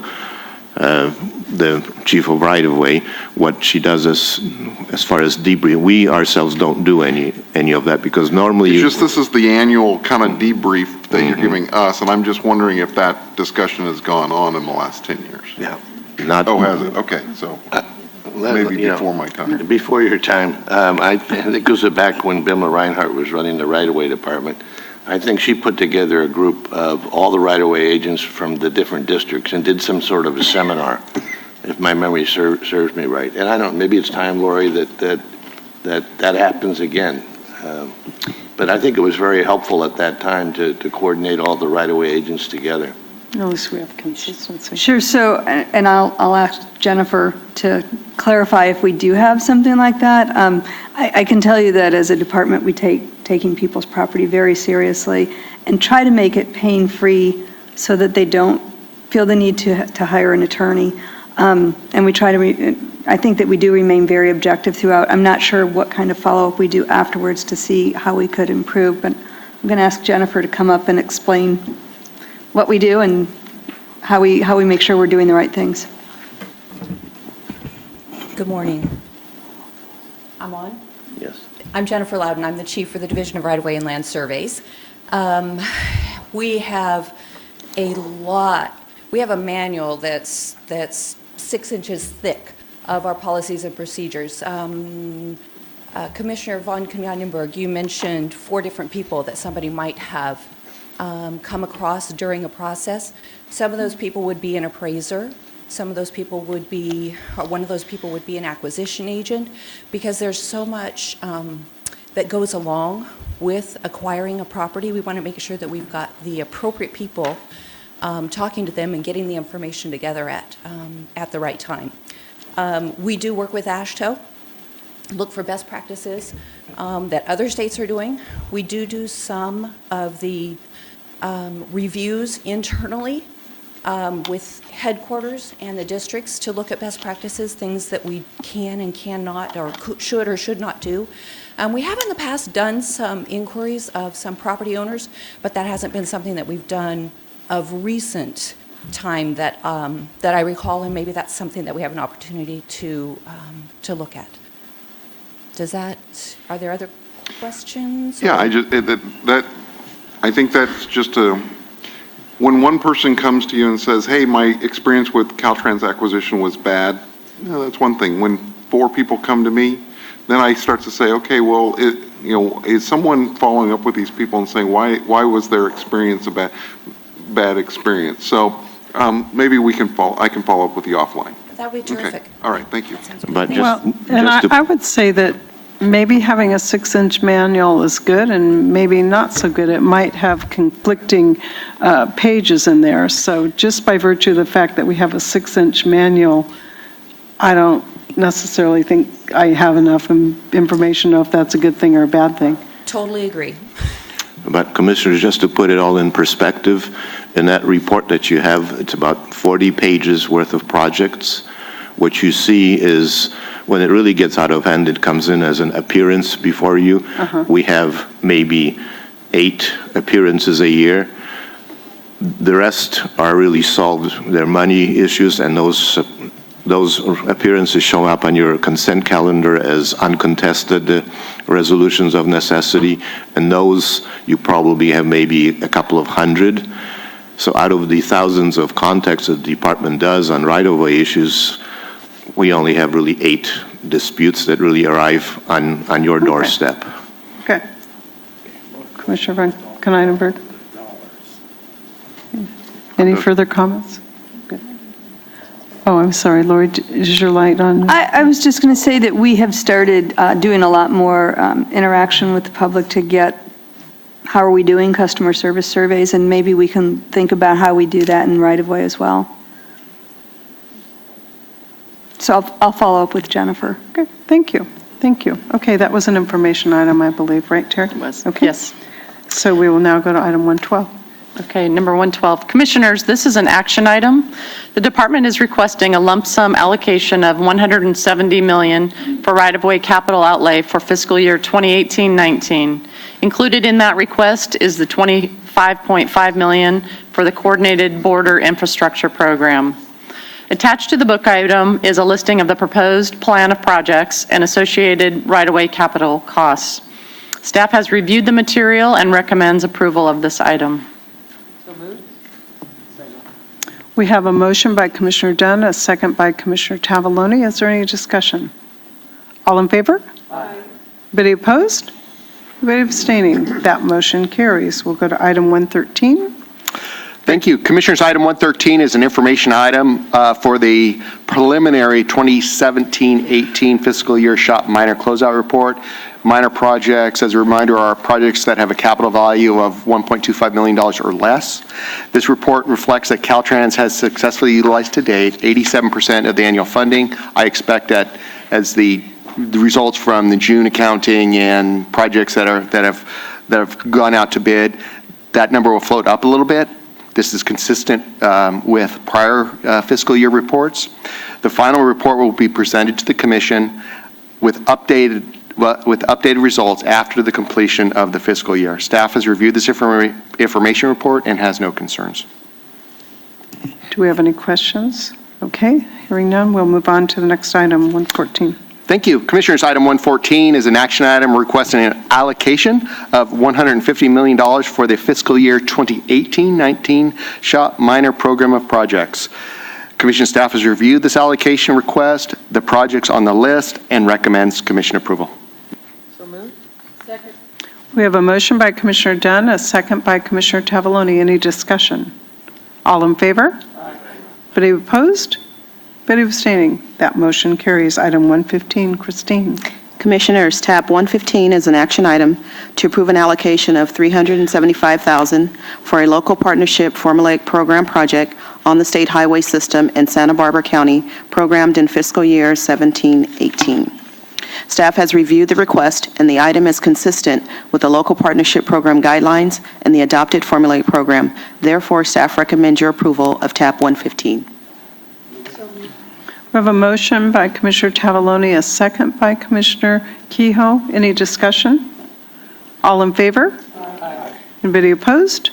the chief of right-of-way, what she does as far as debrief. We ourselves don't do any of that, because normally this is the annual kind of debrief that you're giving us, and I'm just wondering if that discussion has gone on in the last 10 years. Yeah. Has it? Okay, so maybe before my time. Before your time, I think it goes back when Bimla Reinhardt was running the right-of-way department. I think she put together a group of all the right-of-way agents from the different districts and did some sort of a seminar, if my memory serves me right. And I don't, maybe it's time, Lori, that happens again. But I think it was very helpful at that time to coordinate all the right-of-way agents together. At least we have consistency. Sure, so, and I'll ask Jennifer to clarify if we do have something like that. I can tell you that as a department, we take taking people's property very seriously and try to make it pain-free so that they don't feel the need to hire an attorney. And we try to, I think that we do remain very objective throughout. I'm not sure what kind of follow-up we do afterwards to see how we could improve, but I'm going to ask Jennifer to come up and explain what we do and how we make sure we're doing the right things. Good morning. I'm on? Yes. I'm Jennifer Loudon. I'm the chief for the Division of Right-of-Way and Land Surveys. We have a manual that's 6 inches thick of our policies and procedures. Commissioner von Konienberg, you mentioned 4 different people that somebody might have come across during a process. Some of those people would be an appraiser. Some of those people would be, or one of those people would be an acquisition agent, because there's so much that goes along with acquiring a property. We want to make sure that we've got the appropriate people talking to them and getting the information together at the right time. We do work with AASHTO, look for best practices that other states are doing. We do some of the reviews internally with headquarters and the districts to look at best practices, things that we can and cannot or should or should not do. We have in the past done some inquiries of some property owners, but that hasn't been something that we've done of recent time that I recall, and maybe that's something that we have an opportunity to look at. Are there other questions? Yeah, I think that's just when one person comes to you and says, hey, my experience with Caltrans acquisition was bad, that's one thing. When 4 people come to me, then I start to say, okay, well, is someone following up with these people and saying, why was their experience a bad experience? So maybe I can follow up with you offline. That would be terrific. Okay. All right, thank you. But I would say that maybe having a 6-inch manual is good and maybe not so good. It might have conflicting pages in there. So just by virtue of the fact that we have a 6-inch manual, I don't necessarily think I have enough information to know if that's a good thing or a bad thing. Totally agree. But Commissioners, just to put it all in perspective, in that report that you have, it's about 40 pages worth of projects. What you see is when it really gets out of hand, it comes in as an appearance before you. We have maybe 8 appearances a year. The rest are really solved. They're money issues, and those appearances show up on your consent calendar as uncontested resolutions of necessity, and those you probably have maybe a couple of hundred. So out of the thousands of contacts that the department does on right-of-way issues, we only have really 8 disputes that really arrive on your doorstep. Okay. Commissioner von Konienberg? Any further comments? Good. Oh, I'm sorry, Lori, is your light on? I was just going to say that we have started doing a lot more interaction with the public to get how are we doing customer service surveys, and maybe we can think about how we do that in right-of-way as well. So I'll follow up with Jennifer. Okay, thank you. Thank you. Okay, that was an information item, I believe, right, Terry? It was. Okay. Yes. So we will now go to item 112. Okay, number 112. Commissioners, this is an action item. The department is requesting a lump sum allocation of $170 million for right-of-way capital outlay for fiscal year 2018-19. Included in that request is the $25.5 million for the Coordinated Border Infrastructure Program. Attached to the book item is a listing of the proposed plan of projects and associated right-of-way capital costs. Staff has reviewed the material and recommends approval of this item. We have a motion by Commissioner Dunn, a second by Commissioner Tavaloni. Is there any discussion? All in favor? Aye. Anybody opposed? Anybody abstaining? That motion carries. We'll go to item 113. Thank you. Commissioners, item 113 is an information item for the preliminary 2017-18 fiscal year SHOP minor closeout report. Minor projects, as a reminder, are projects that have a capital value of $1.25 million or less. This report reflects that Caltrans has successfully utilized to date 87% of the annual funding. I expect that as the results from the June accounting and projects that have gone out to bid, that number will float up a little bit. This is consistent with prior fiscal year reports. The final report will be presented to the Commission with updated results after the completion of the fiscal year. Staff has reviewed this information report and has no concerns. Do we have any questions? Okay, hearing none, we'll move on to the next item, 114. Thank you. Commissioners, item 114 is an action item requesting an allocation of $150 million for the fiscal year 2018-19 SHOP minor program of projects. Commission staff has reviewed this allocation request, the projects on the list, and recommends Commission approval. We have a motion by Commissioner Dunn, a second by Commissioner Tavaloni. Any discussion? All in favor? Anybody opposed? Anybody abstaining? That motion carries. Item 115, Christine. Commissioners, tab 115 is an action item to approve an allocation of $375,000 for a local partnership formulaic program project on the state highway system in Santa Barbara County, programmed in fiscal year 17-18. Staff has reviewed the request, and the item is consistent with the local partnership program guidelines and the adopted formulaic program. Therefore, staff recommends your approval of tab 115. We have a motion by Commissioner Tavaloni, a second by Commissioner Kehoe. Any discussion? All in favor? Anybody opposed?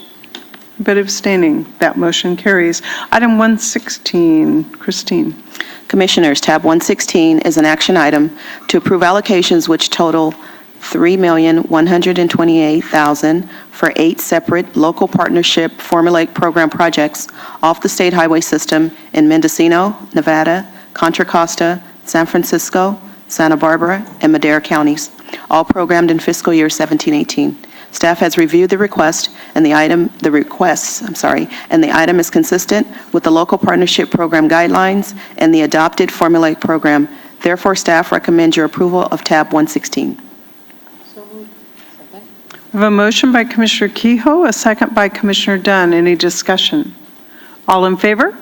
Anybody abstaining? That motion carries. Item 116, Christine. Commissioners, tab 116 is an action item to approve allocations which total $3,128,000 for 8 separate local partnership formulaic program projects off the state highway system in Mendocino, Nevada, Contra Costa, San Francisco, Santa Barbara, and Madera counties, all programmed in fiscal year 17-18. Staff has reviewed the request, and the item is consistent with the local partnership program guidelines and the adopted formulaic program. Therefore, staff recommends your approval of tab 116. We have a motion by Commissioner Kehoe, a second by Commissioner Dunn. Any discussion? All in favor?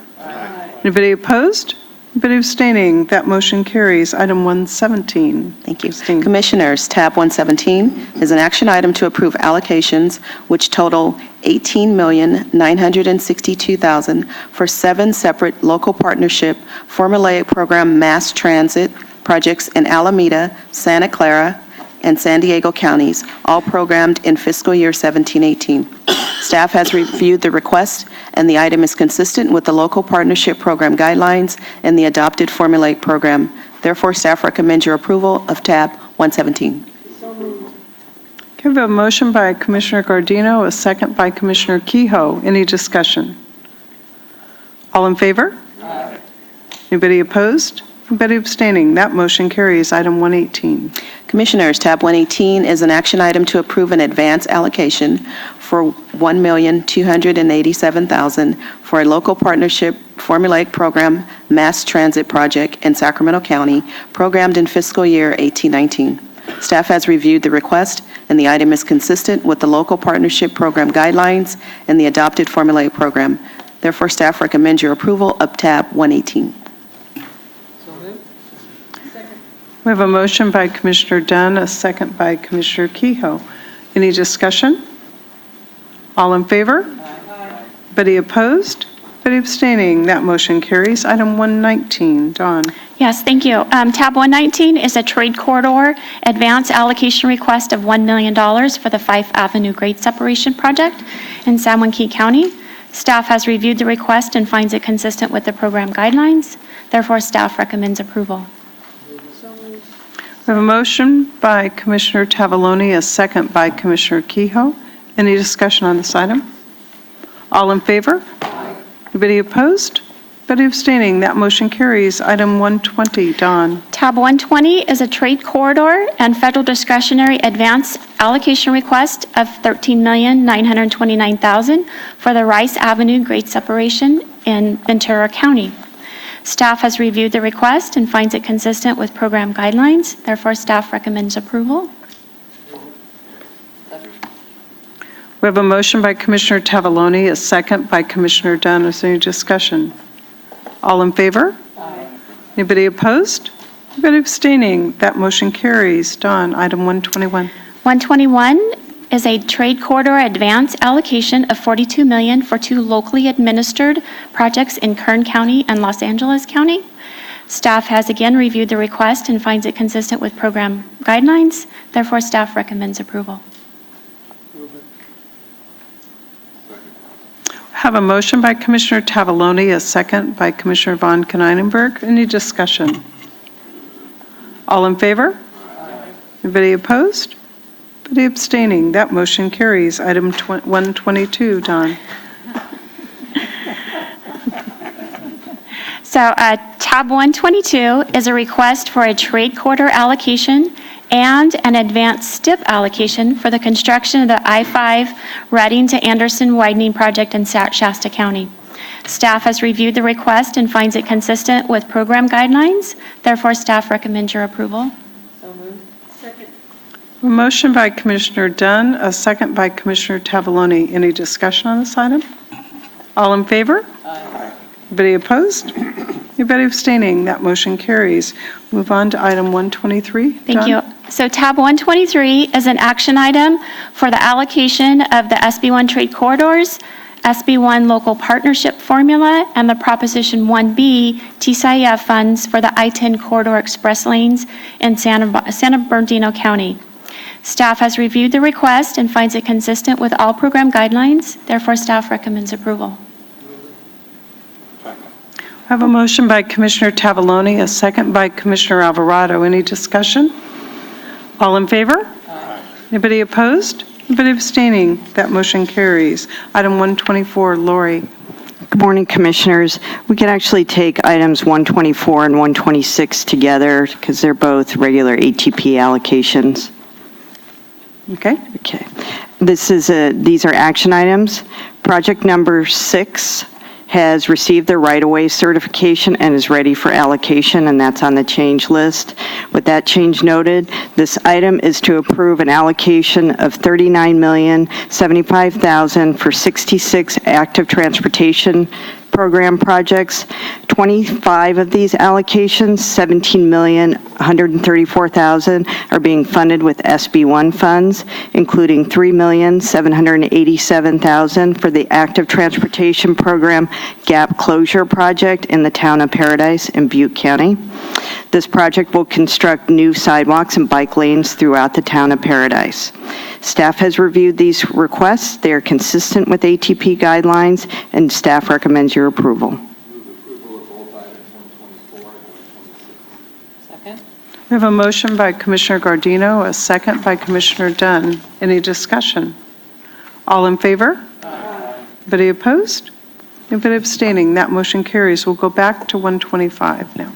Anybody opposed? Anybody abstaining? That motion carries. Item 117. Thank you. Christine. Commissioners, tab 117 is an action item to approve allocations which total $18,962,000 for 7 separate local partnership formulaic program mass transit projects in Alameda, Santa Clara, and San Diego counties, all programmed in fiscal year 17-18. Staff has reviewed the request, and the item is consistent with the local partnership program guidelines and the adopted formulaic program. Therefore, staff recommends your approval of tab 117. Okay, we have a motion by Commissioner Gardino, a second by Commissioner Kehoe. Any discussion? All in favor? Anybody opposed? Anybody abstaining? That motion carries. Item 118. Commissioners, tab 118 is an action item to approve an advance allocation for $1,287,000 for a local partnership formulaic program mass transit project in Sacramento County, programmed in fiscal year 18-19. Staff has reviewed the request, and the item is consistent with the local partnership program guidelines and the adopted formulaic program. Therefore, staff recommends your approval of tab 118. We have a motion by Commissioner Dunn, a second by Commissioner Kehoe. Any discussion? All in favor? Anybody opposed? Anybody abstaining? That motion carries. Item 119, Dawn. Yes, thank you. Tab 119 is a trade corridor advance allocation request of $1 million for the 5th Avenue grade separation project in San Juan Key County. Staff has reviewed the request and finds it consistent with the program guidelines. Therefore, staff recommends approval. We have a motion by Commissioner Tavaloni, a second by Commissioner Kehoe. Any discussion on this item? All in favor? Anybody opposed? Anybody abstaining? That motion carries. Item 120, Dawn. Tab 120 is a trade corridor and federal discretionary advance allocation request of $13,929,000 for the Rice Avenue grade separation in Ventura County. Staff has reviewed the request and finds it consistent with program guidelines. Therefore, staff recommends approval. We have a motion by Commissioner Tavaloni, a second by Commissioner Dunn. Is there any discussion? All in favor? Anybody opposed? Anybody abstaining? That motion carries. Dawn, item 121. 121 is a trade corridor advance allocation of $42 million for 2 locally administered projects in Kern County and Los Angeles County. Staff has again reviewed the request and finds it consistent with program guidelines. Therefore, staff recommends approval. Have a motion by Commissioner Tavaloni, a second by Commissioner Von Konynenberg. Any discussion? All in favor? Anybody opposed? Anybody abstaining? That motion carries. Item 122, Dawn. So tab 122 is a request for a trade corridor allocation and an advanced STIP allocation for the construction of the I-5 Reading to Anderson widening project in Shasta County. Staff has reviewed the request and finds it consistent with program guidelines. Therefore, staff recommends your approval. A motion by Commissioner Dunn, a second by Commissioner Tavaloni. Any discussion on this item? All in favor? Aye. Anybody opposed? Anybody abstaining? That motion carries. Move on to item 123. Thank you. So tab 123 is an action item for the allocation of the SB1 trade corridors, SB1 local partnership formula, and the Proposition 1B TCIF funds for the I-10 corridor express lanes in San Bernardino County. Staff has reviewed the request and finds it consistent with all program guidelines. Therefore, staff recommends approval. I have a motion by Commissioner Tavaloni, a second by Commissioner Alvarado. Any discussion? All in favor? Aye. Anybody opposed? Anybody abstaining? That motion carries. Item 124, Lori. Good morning, Commissioners. We can actually take items 124 and 126 together because they're both regular ATP allocations. Okay. Okay. These are action items. Project number 6 has received their right-of-way certification and is ready for allocation, and that's on the change list. With that change noted, this item is to approve an allocation of $39,075,000 for 66 active transportation program projects. 25 of these allocations, $17,134,000, are being funded with SB1 funds, including $3,787,000 for the active transportation program gap closure project in the town of Paradise in Butte County. This project will construct new sidewalks and bike lanes throughout the town of Paradise. Staff has reviewed these requests. They are consistent with ATP guidelines, and staff recommends your approval. Second. We have a motion by Commissioner Gardino, a second by Commissioner Dunn. Any discussion? All in favor? Aye. Anybody opposed? Anybody abstaining? That motion carries. We'll go back to 125 now.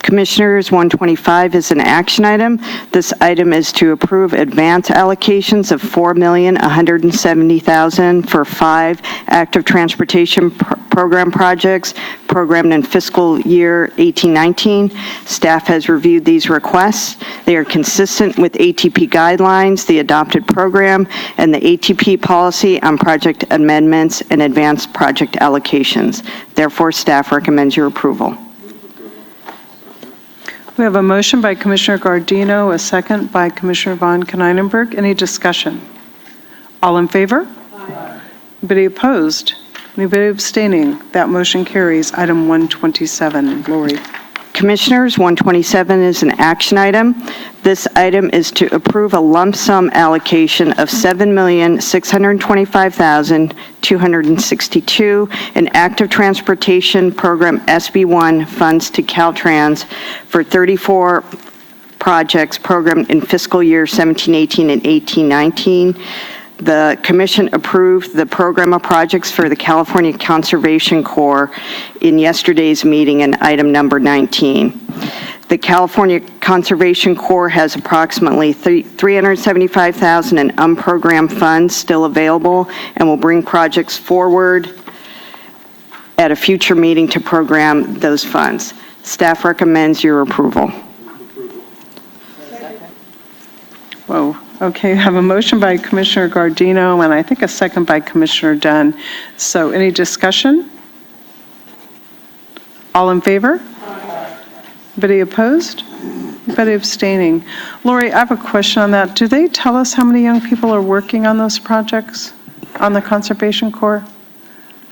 Commissioners, 125 is an action item. This item is to approve advance allocations of $4,170,000 for 5 active transportation program projects programmed in fiscal year 18-19. Staff has reviewed these requests. They are consistent with ATP guidelines, the adopted program, and the ATP policy on project amendments and advanced project allocations. Therefore, staff recommends your approval. We have a motion by Commissioner Gardino, a second by Commissioner von Konynenberg. Any discussion? All in favor? Aye. Anybody opposed? Anybody abstaining? That motion carries. Item 127, Lori. Commissioners, 127 is an action item. This item is to approve a lump sum allocation of $7,625,262 in active transportation program SB1 funds to Caltrans for 34 projects programmed in fiscal year 17-18 and 18-19. The Commission approved the program of projects for the California Conservation Corps in yesterday's meeting in item number 19. The California Conservation Corps has approximately $375,000 in unprogrammed funds still available and will bring projects forward at a future meeting to program those funds. Staff recommends your approval. Whoa. Okay, I have a motion by Commissioner Gardino and I think a second by Commissioner Dunn. So any discussion? All in favor? Aye. Anybody opposed? Anybody abstaining? Lori, I have a question on that. Do they tell us how many young people are working on those projects, on the Conservation Corps?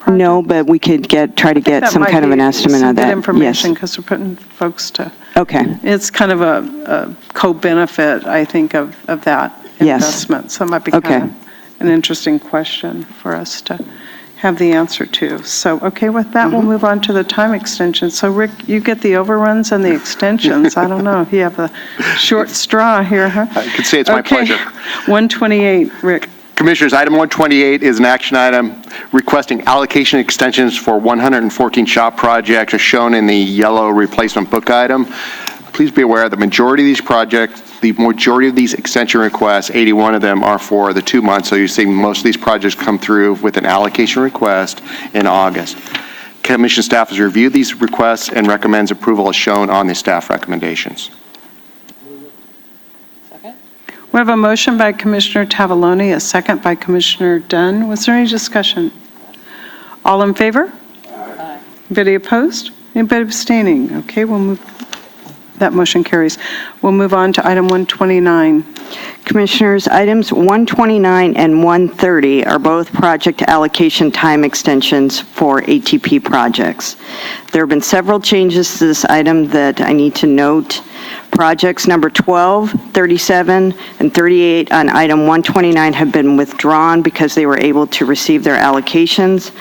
No, but we could try to get some kind of an estimate of that. Good information, Yes. because we're putting folks to. Okay. It's kind of a co-benefit, I think, of that Yes. investment. So it might be kind of an interesting question for us to have the answer to. So, okay, with that, we'll move on to the time extension. So, Rick, you get the overruns and the extensions. I don't know if you have a short straw here, huh? I could say it's my pleasure. 128, Rick. Commissioners, item 128 is an action item requesting allocation extensions for 114 shop projects as shown in the yellow replacement book item. Please be aware the majority of these projects The majority of these extension requests, 81 of them, are for the 2 months, so you're seeing most of these projects come through with an allocation request in August. Commission staff has reviewed these requests and recommends approval as shown on the staff recommendations. We have a motion by Commissioner Tavaloni, a second by Commissioner Dunn. Was there any discussion? All in favor? Aye. Anybody opposed? Anybody abstaining? Okay, we'll move. That motion carries. We'll move on to item 129. Commissioners, items 129 and 130 are both project allocation time extensions for ATP projects. There have been several changes to this item that I need to note. Projects number 12, 37, and 38 on item 129 have been withdrawn because they were able to receive their allocations.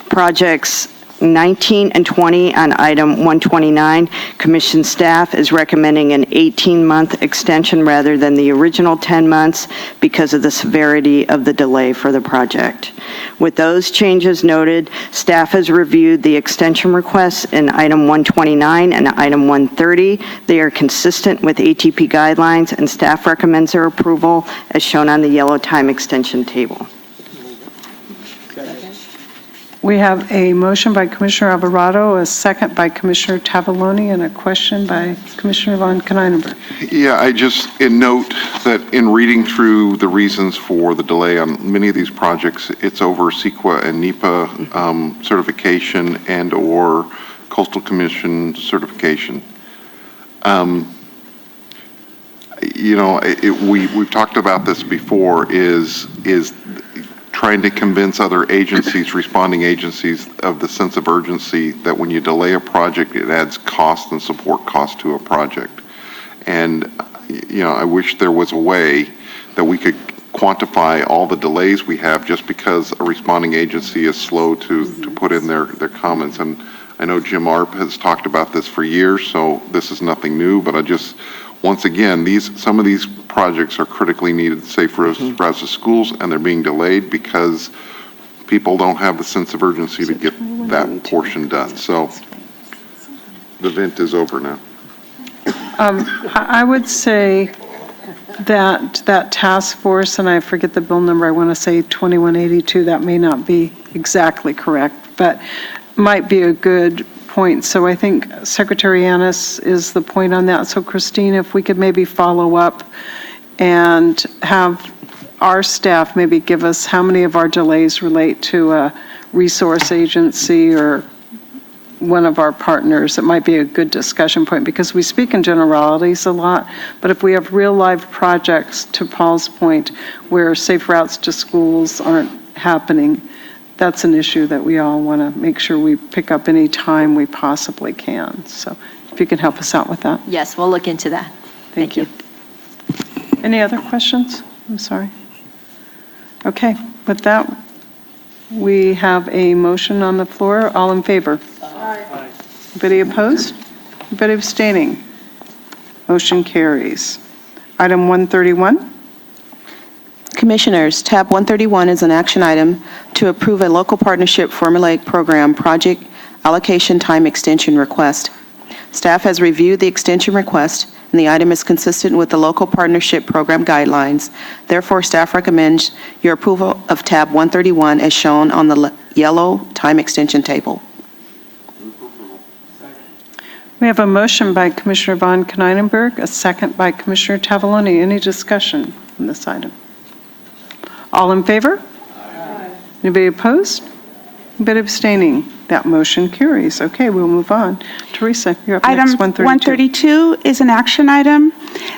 Projects 19 and 20 on item 129, Commission staff is recommending an 18-month extension rather than the original 10 months because of the severity of the delay for the project. With those changes noted, staff has reviewed the extension requests in item 129 and item 130. They are consistent with ATP guidelines, and staff recommends their approval as shown on the yellow time extension table. We have a motion by Commissioner Alvarado, a second by Commissioner Tavaloni, and a question by Commissioner von Kneinenberg. Yeah, I just note that in reading through the reasons for the delay on many of these projects, it's over CEQA and NEPA certification and/or Coastal Commission certification. We've talked about this before, is trying to convince other agencies, responding agencies, of the sense of urgency that when you delay a project, it adds cost and support cost to a project. And, I wish there was a way that we could quantify all the delays we have just because a responding agency is slow to put in their comments. And I know Jim Arp has talked about this for years, so this is nothing new, but once again, some of these projects are critically needed, say for us as the schools, and they're being delayed because people don't have the sense of urgency to get that portion done. So the event is over now. I would say that task force, and I forget the bill number, I want to say 2182, that may not be exactly correct, but might be a good point. So I think Secretary Annis is the point on that. So Christine, if we could maybe follow up and have our staff maybe give us how many of our delays relate to a resource agency or one of our partners. It might be a good discussion point because we speak in generalities a lot, but if we have real live projects, to Paul's point, where safe routes to schools aren't happening, that's an issue that we all want to make sure we pick up any time we possibly can. So if you can help us out with that. Yes, we'll look into that. Thank you. Any other questions? I'm sorry. Okay, with that, we have a motion on the floor. All in favor? Aye. Anybody opposed? Anybody abstaining? Motion carries. Item 131. Commissioners, tab 131 is an action item to approve a local partnership formulaic program project allocation time extension request. Staff has reviewed the extension request, and the item is consistent with the local partnership program guidelines. Therefore, staff recommends your approval of tab 131 as shown on the yellow time extension table. We have a motion by Commissioner von Kneinenberg, a second by Commissioner Tavaloni. Any discussion on this item? All in favor? Aye. Anybody opposed? Anybody abstaining? That motion carries. Okay, we'll move on. Teresa, you're up next. Item 132 is an action item.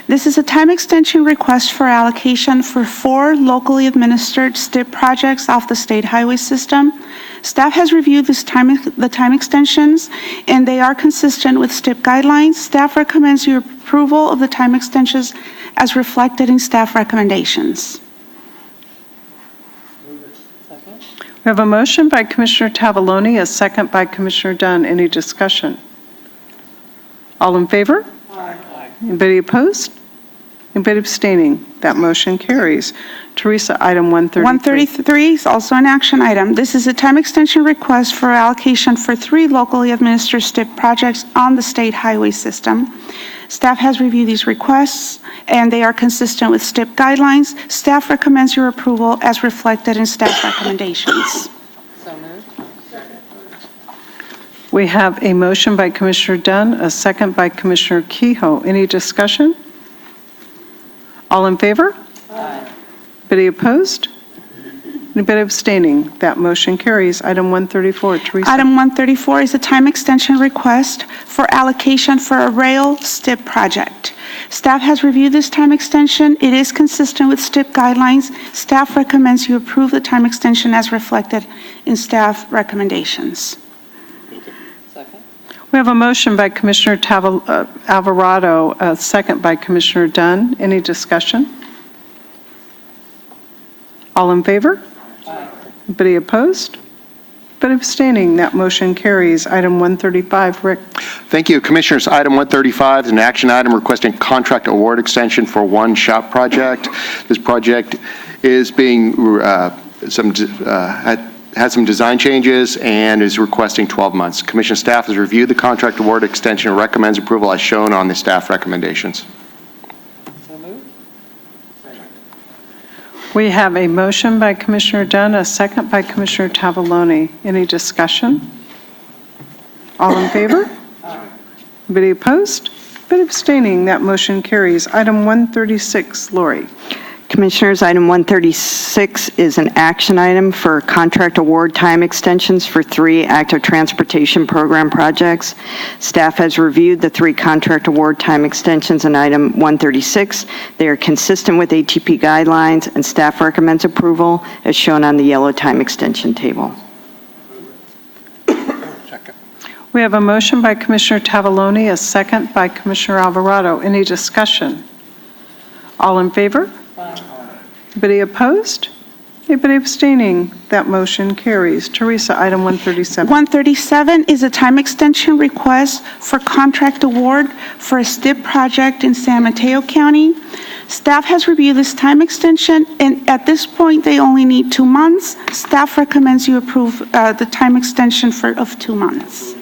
This is a time extension request for allocation for 4 locally administered STIP projects off the state highway system. Staff has reviewed the time extensions, and they are consistent with STIP guidelines. Staff recommends your approval of the time extensions as reflected in staff recommendations. We have a motion by Commissioner Tavaloni, a second by Commissioner Dunn. Any discussion? All in favor? Aye. Anybody opposed? Anybody abstaining? That motion carries. Teresa, item 133. 133 is also an action item. This is a time extension request for allocation for 3 locally administered STIP projects on the state highway system. Staff has reviewed these requests, and they are consistent with STIP guidelines. Staff recommends your approval as reflected in staff recommendations. So moved. We have a motion by Commissioner Dunn, a second by Commissioner Kehoe. Any discussion? All in favor? Aye. Anybody opposed? Anybody abstaining? That motion carries. Item 134, Teresa. Item 134 is a time extension request for allocation for a rail STIP project. Staff has reviewed this time extension. It is consistent with STIP guidelines. Staff recommends you approve the time extension as reflected in staff recommendations. Second. We have a motion by Commissioner Alvarado, a second by Commissioner Dunn. Any discussion? All in favor? Aye. Anybody opposed? But abstaining, that motion carries. Item 135, Rick. Thank you. Commissioners, item 135 is an action item requesting contract award extension for one shop project. This project is being, had some design changes and is requesting 12 months. Commission staff has reviewed the contract award extension and recommends approval as shown on the staff recommendations. So moved. We have a motion by Commissioner Dunn, a second by Commissioner Tavaloni. Any discussion? All in favor? Anybody opposed? But abstaining, that motion carries. Item 136, Lori. Commissioners, item 136 is an action item for contract award time extensions for 3 active transportation program projects. Staff has reviewed the 3 contract award time extensions in item 136. They are consistent with ATP guidelines, and staff recommends approval as shown on the yellow time extension table. We have a motion by Commissioner Tavaloni, a second by Commissioner Alvarado. Any discussion? All in favor? Anybody opposed? Anybody abstaining? That motion carries. Teresa, item 137. 137 is a time extension request for contract award for a STIP project in San Mateo County. Staff has reviewed this time extension, and at this point, they only need 2 months. Staff recommends you approve the time extension of 2 months.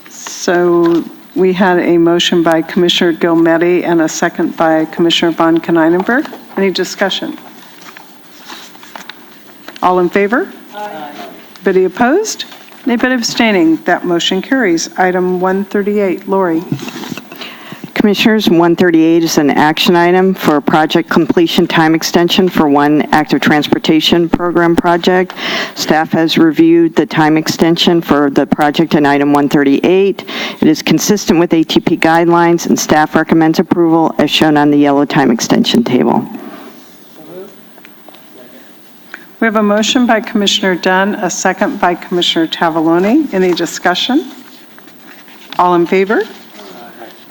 So we had a motion by Commissioner Gilmetti and a second by Commissioner von Konynenberg. Any discussion? All in favor? Aye. Anybody opposed? Anybody abstaining? That motion carries. Item 138, Lori. Commissioners, 138 is an action item for a project completion time extension for 1 active transportation program project. Staff has reviewed the time extension for the project in item 138. It is consistent with ATP guidelines, and staff recommends approval as shown on the yellow time extension table. We have a motion by Commissioner Dunn, a second by Commissioner Tavaloni. Any discussion? All in favor?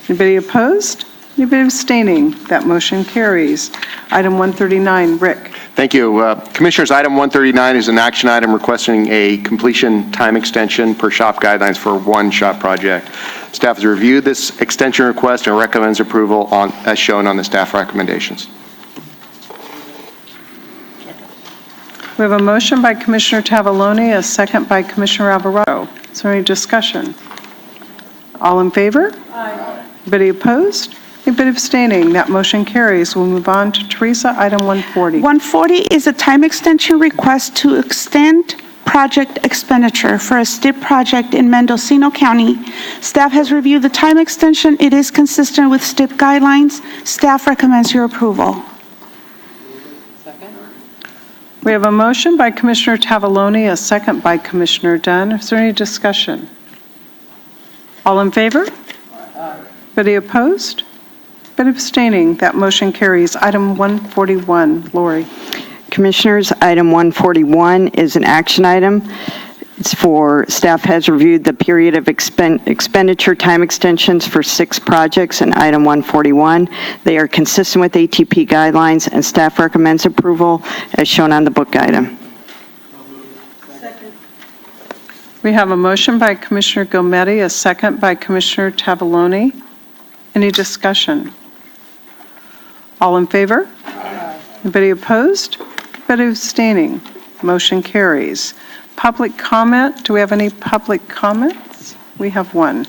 Anybody opposed? Anybody abstaining? That motion carries. Item 139, Rick. Thank you. Commissioners, item 139 is an action item requesting a completion time extension per shop guidelines for 1 shop project. Staff has reviewed this extension request and recommends approval as shown on the staff recommendations. We have a motion by Commissioner Tavaloni, a second by Commissioner Alvarado. Is there any discussion? All in favor? Aye. Anybody opposed? Anybody abstaining? That motion carries. We'll move on to Teresa, item 140. 140 is a time extension request to extend project expenditure for a STIP project in Mendocino County. Staff has reviewed the time extension. It is consistent with STIP guidelines. Staff recommends your approval. Second. We have a motion by Commissioner Tavaloni, a second by Commissioner Dunn. Is there any discussion? All in favor? Anybody opposed? Anybody abstaining? That motion carries. Item 141, Lori. Commissioners, item 141 is an action item. It's for, staff has reviewed the period of expenditure time extensions for 6 projects in item 141. They are consistent with ATP guidelines, and staff recommends approval as shown on the book item. We have a motion by Commissioner Gilmetti, a second by Commissioner Tavaloni. Any discussion? All in favor? Anybody opposed? Anybody abstaining? Motion carries. Public comment. Do we have any public comments? We have one.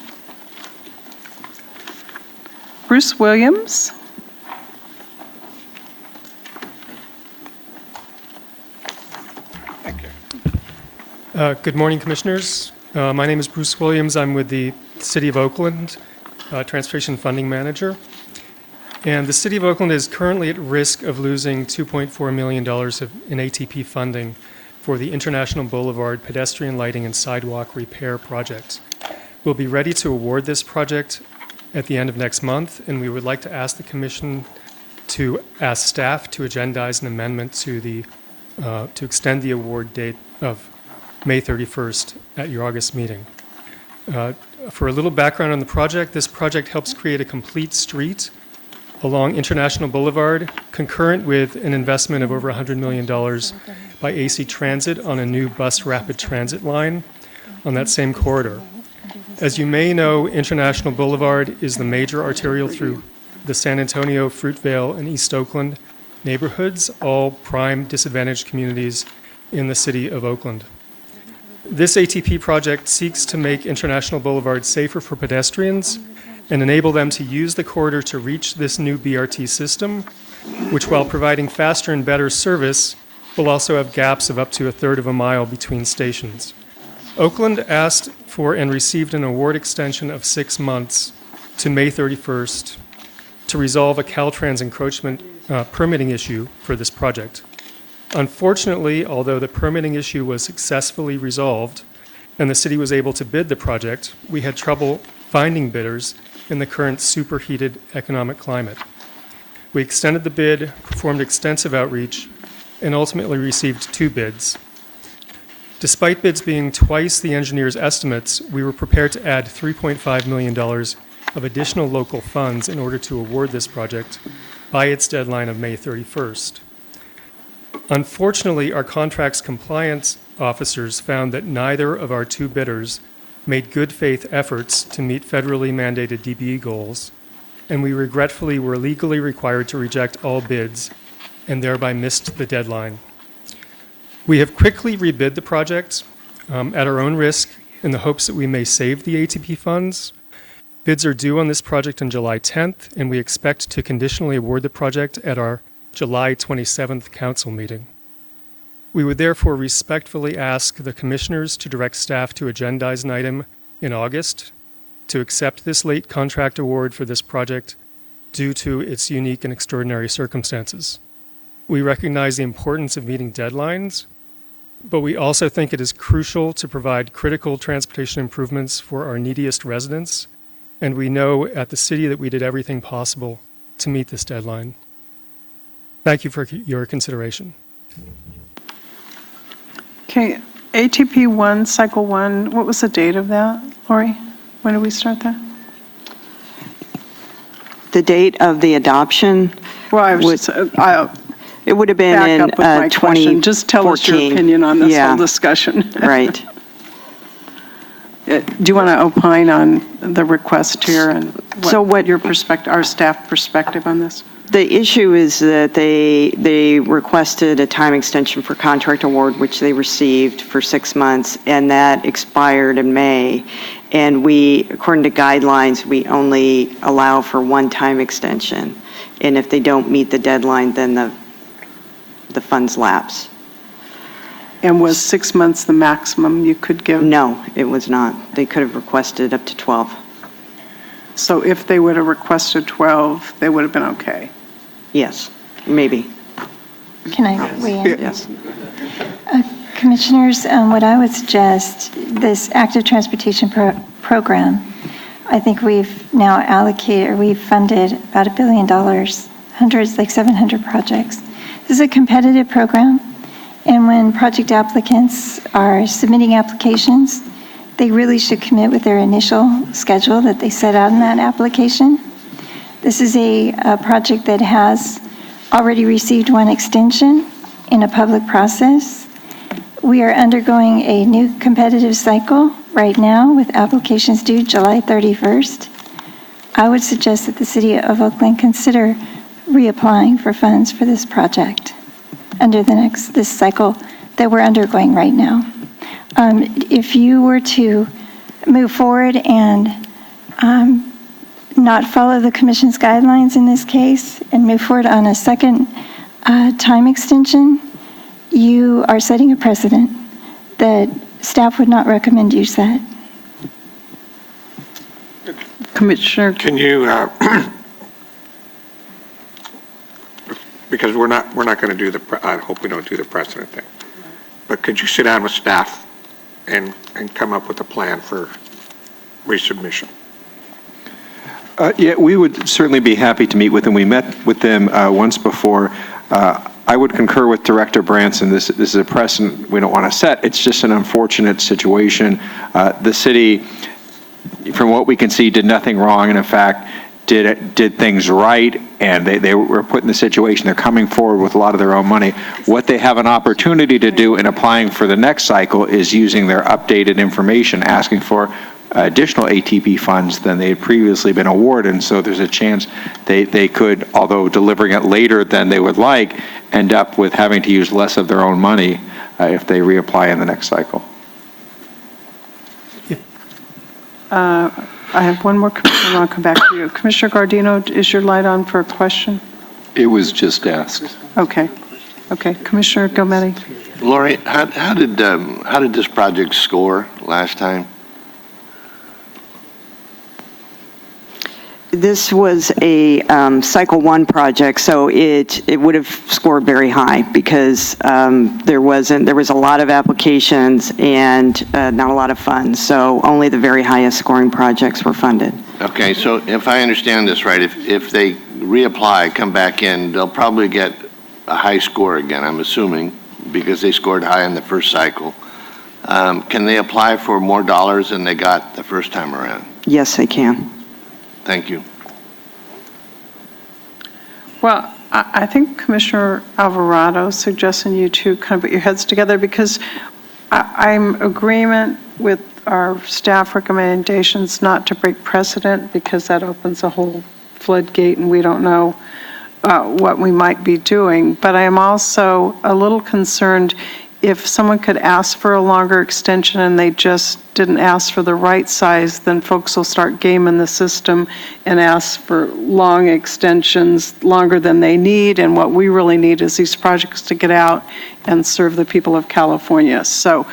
Bruce Williams. Good morning, Commissioners. My name is Bruce Williams. I'm with the City of Oakland, Transportation Funding Manager. And the City of Oakland is currently at risk of losing $2.4 million in ATP funding for the International Boulevard pedestrian lighting and sidewalk repair project. We'll be ready to award this project at the end of next month, and we would like to ask the Commission to ask staff to agendize an amendment to extend the award date of May 31st at your August meeting. For a little background on the project, this project helps create a complete street along International Boulevard, concurrent with an investment of over $100 million by AC Transit on a new bus rapid transit line on that same corridor. As you may know, International Boulevard is the major arterial through the San Antonio, Fruitvale, and East Oakland neighborhoods, all prime disadvantaged communities in the city of Oakland. This ATP project seeks to make International Boulevard safer for pedestrians and enable them to use the corridor to reach this new BRT system, which, while providing faster and better service, will also have gaps of up to a third of a mile between stations. Oakland asked for and received an award extension of 6 months to May 31st to resolve a Caltrans encroachment permitting issue for this project. Unfortunately, although the permitting issue was successfully resolved and the city was able to bid the project, we had trouble finding bidders in the current superheated economic climate. We extended the bid, performed extensive outreach, and ultimately received 2 bids. Despite bids being twice the engineer's estimates, we were prepared to add $3.5 million of additional local funds in order to award this project by its deadline of May 31st. Unfortunately, our contract's compliance officers found that neither of our 2 bidders made good faith efforts to meet federally mandated DBE goals, and we regretfully were legally required to reject all bids and thereby missed the deadline. We have quickly rebid the project at our own risk in the hopes that we may save the ATP funds. Bids are due on this project on July 10th, and we expect to conditionally award the project at our July 27th council meeting. We would therefore respectfully ask the commissioners to direct staff to agendize an item in August to accept this late contract award for this project due to its unique and extraordinary circumstances. We recognize the importance of meeting deadlines, but we also think it is crucial to provide critical transportation improvements for our neediest residents, and we know at the city that we did everything possible to meet this deadline. Thank you for your consideration. Okay, ATP 1, Cycle 1, what was the date of that, Lori? When did we start that? The date of the adoption? Well, I was it would have been back in up with my 2014. question. Just tell us your opinion on this whole discussion. Right. Do you want to opine on the request here and what your perspective, our staff perspective on this? The issue is that they requested a time extension for contract award, which they received for 6 months, and that expired in May. And we, according to guidelines, we only allow for 1 time extension. And if they don't meet the deadline, then the funds lapse. And was 6 months the maximum you could give? No, it was not. They could have requested up to 12. So if they would have requested 12, they would have been okay? Yes, maybe. Can I weigh in? Yes. Commissioners, what I would suggest, this active transportation program, I think we've now allocated, or we've funded about $1 billion, hundreds, like 700 projects. This is a competitive program, and when project applicants are submitting applications, they really should commit with their initial schedule that they set out in that application. This is a project that has already received 1 extension in a public process. We are undergoing a new competitive cycle right now with applications due July 31st. I would suggest that the City of Oakland consider reapplying for funds for this project under this cycle that we're undergoing right now. If you were to move forward and not follow the commission's guidelines in this case and move forward on a second time extension, you are setting a precedent that staff would not recommend you set. Commissioner, Can you, because we're not going to do I hope we don't do the precedent thing, but could you sit down with staff and come up with a plan for resubmission? Yeah, we would certainly be happy to meet with them. We met with them once before. I would concur with Director Branson. This is a precedent we don't want to set. It's just an unfortunate situation. The city, from what we can see, did nothing wrong, and in fact, did things right, and they were put in the situation. They're coming forward with a lot of their own money. What they have an opportunity to do in applying for the next cycle is using their updated information, asking for additional ATP funds than they had previously been awarded, and so there's a chance they could, although delivering it later than they would like, end up with having to use less of their own money if they reapply in the next cycle. I have one more commissioner. I'll come back to you. Commissioner Gardino, is your light on for a question? It was just asked. Okay. Okay. Commissioner Gometti. Lori, how did this project score last time? This was a Cycle 1 project, so it would have scored very high because there was a lot of applications and not a lot of funds, so only the very highest scoring projects were funded. Okay, so if I understand this right, if they reapply, come back in, they'll probably get a high score again, I'm assuming, because they scored high in the first cycle. Can they apply for more dollars than they got the first time around? Yes, they can. Thank you. Well, I think Commissioner Alvarado is suggesting you two kind of put your heads together, because I'm agreement with our staff recommendations not to break precedent, because that opens a whole floodgate and we don't know what we might be doing. But I am also a little concerned if someone could ask for a longer extension and they just didn't ask for the right size, then folks will start gaming the system and ask for long extensions, longer than they need. And what we really need is these projects to get out and serve the people of California. So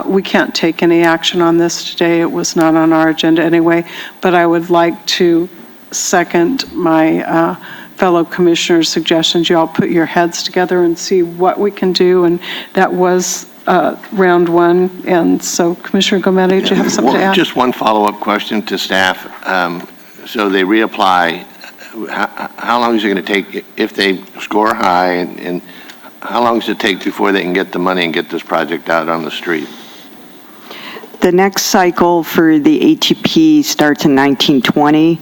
we can't take any action on this today. It was not on our agenda anyway, but I would like to second my fellow commissioners' suggestions. You all put your heads together and see what we can do, and that was round one. And so, Commissioner Gometti, do you have something to add? Just one follow-up question to staff. So they reapply. How long is it going to take if they score high, and how long does it take before they can get the money and get this project out on the street? The next cycle for the ATP starts in 1920.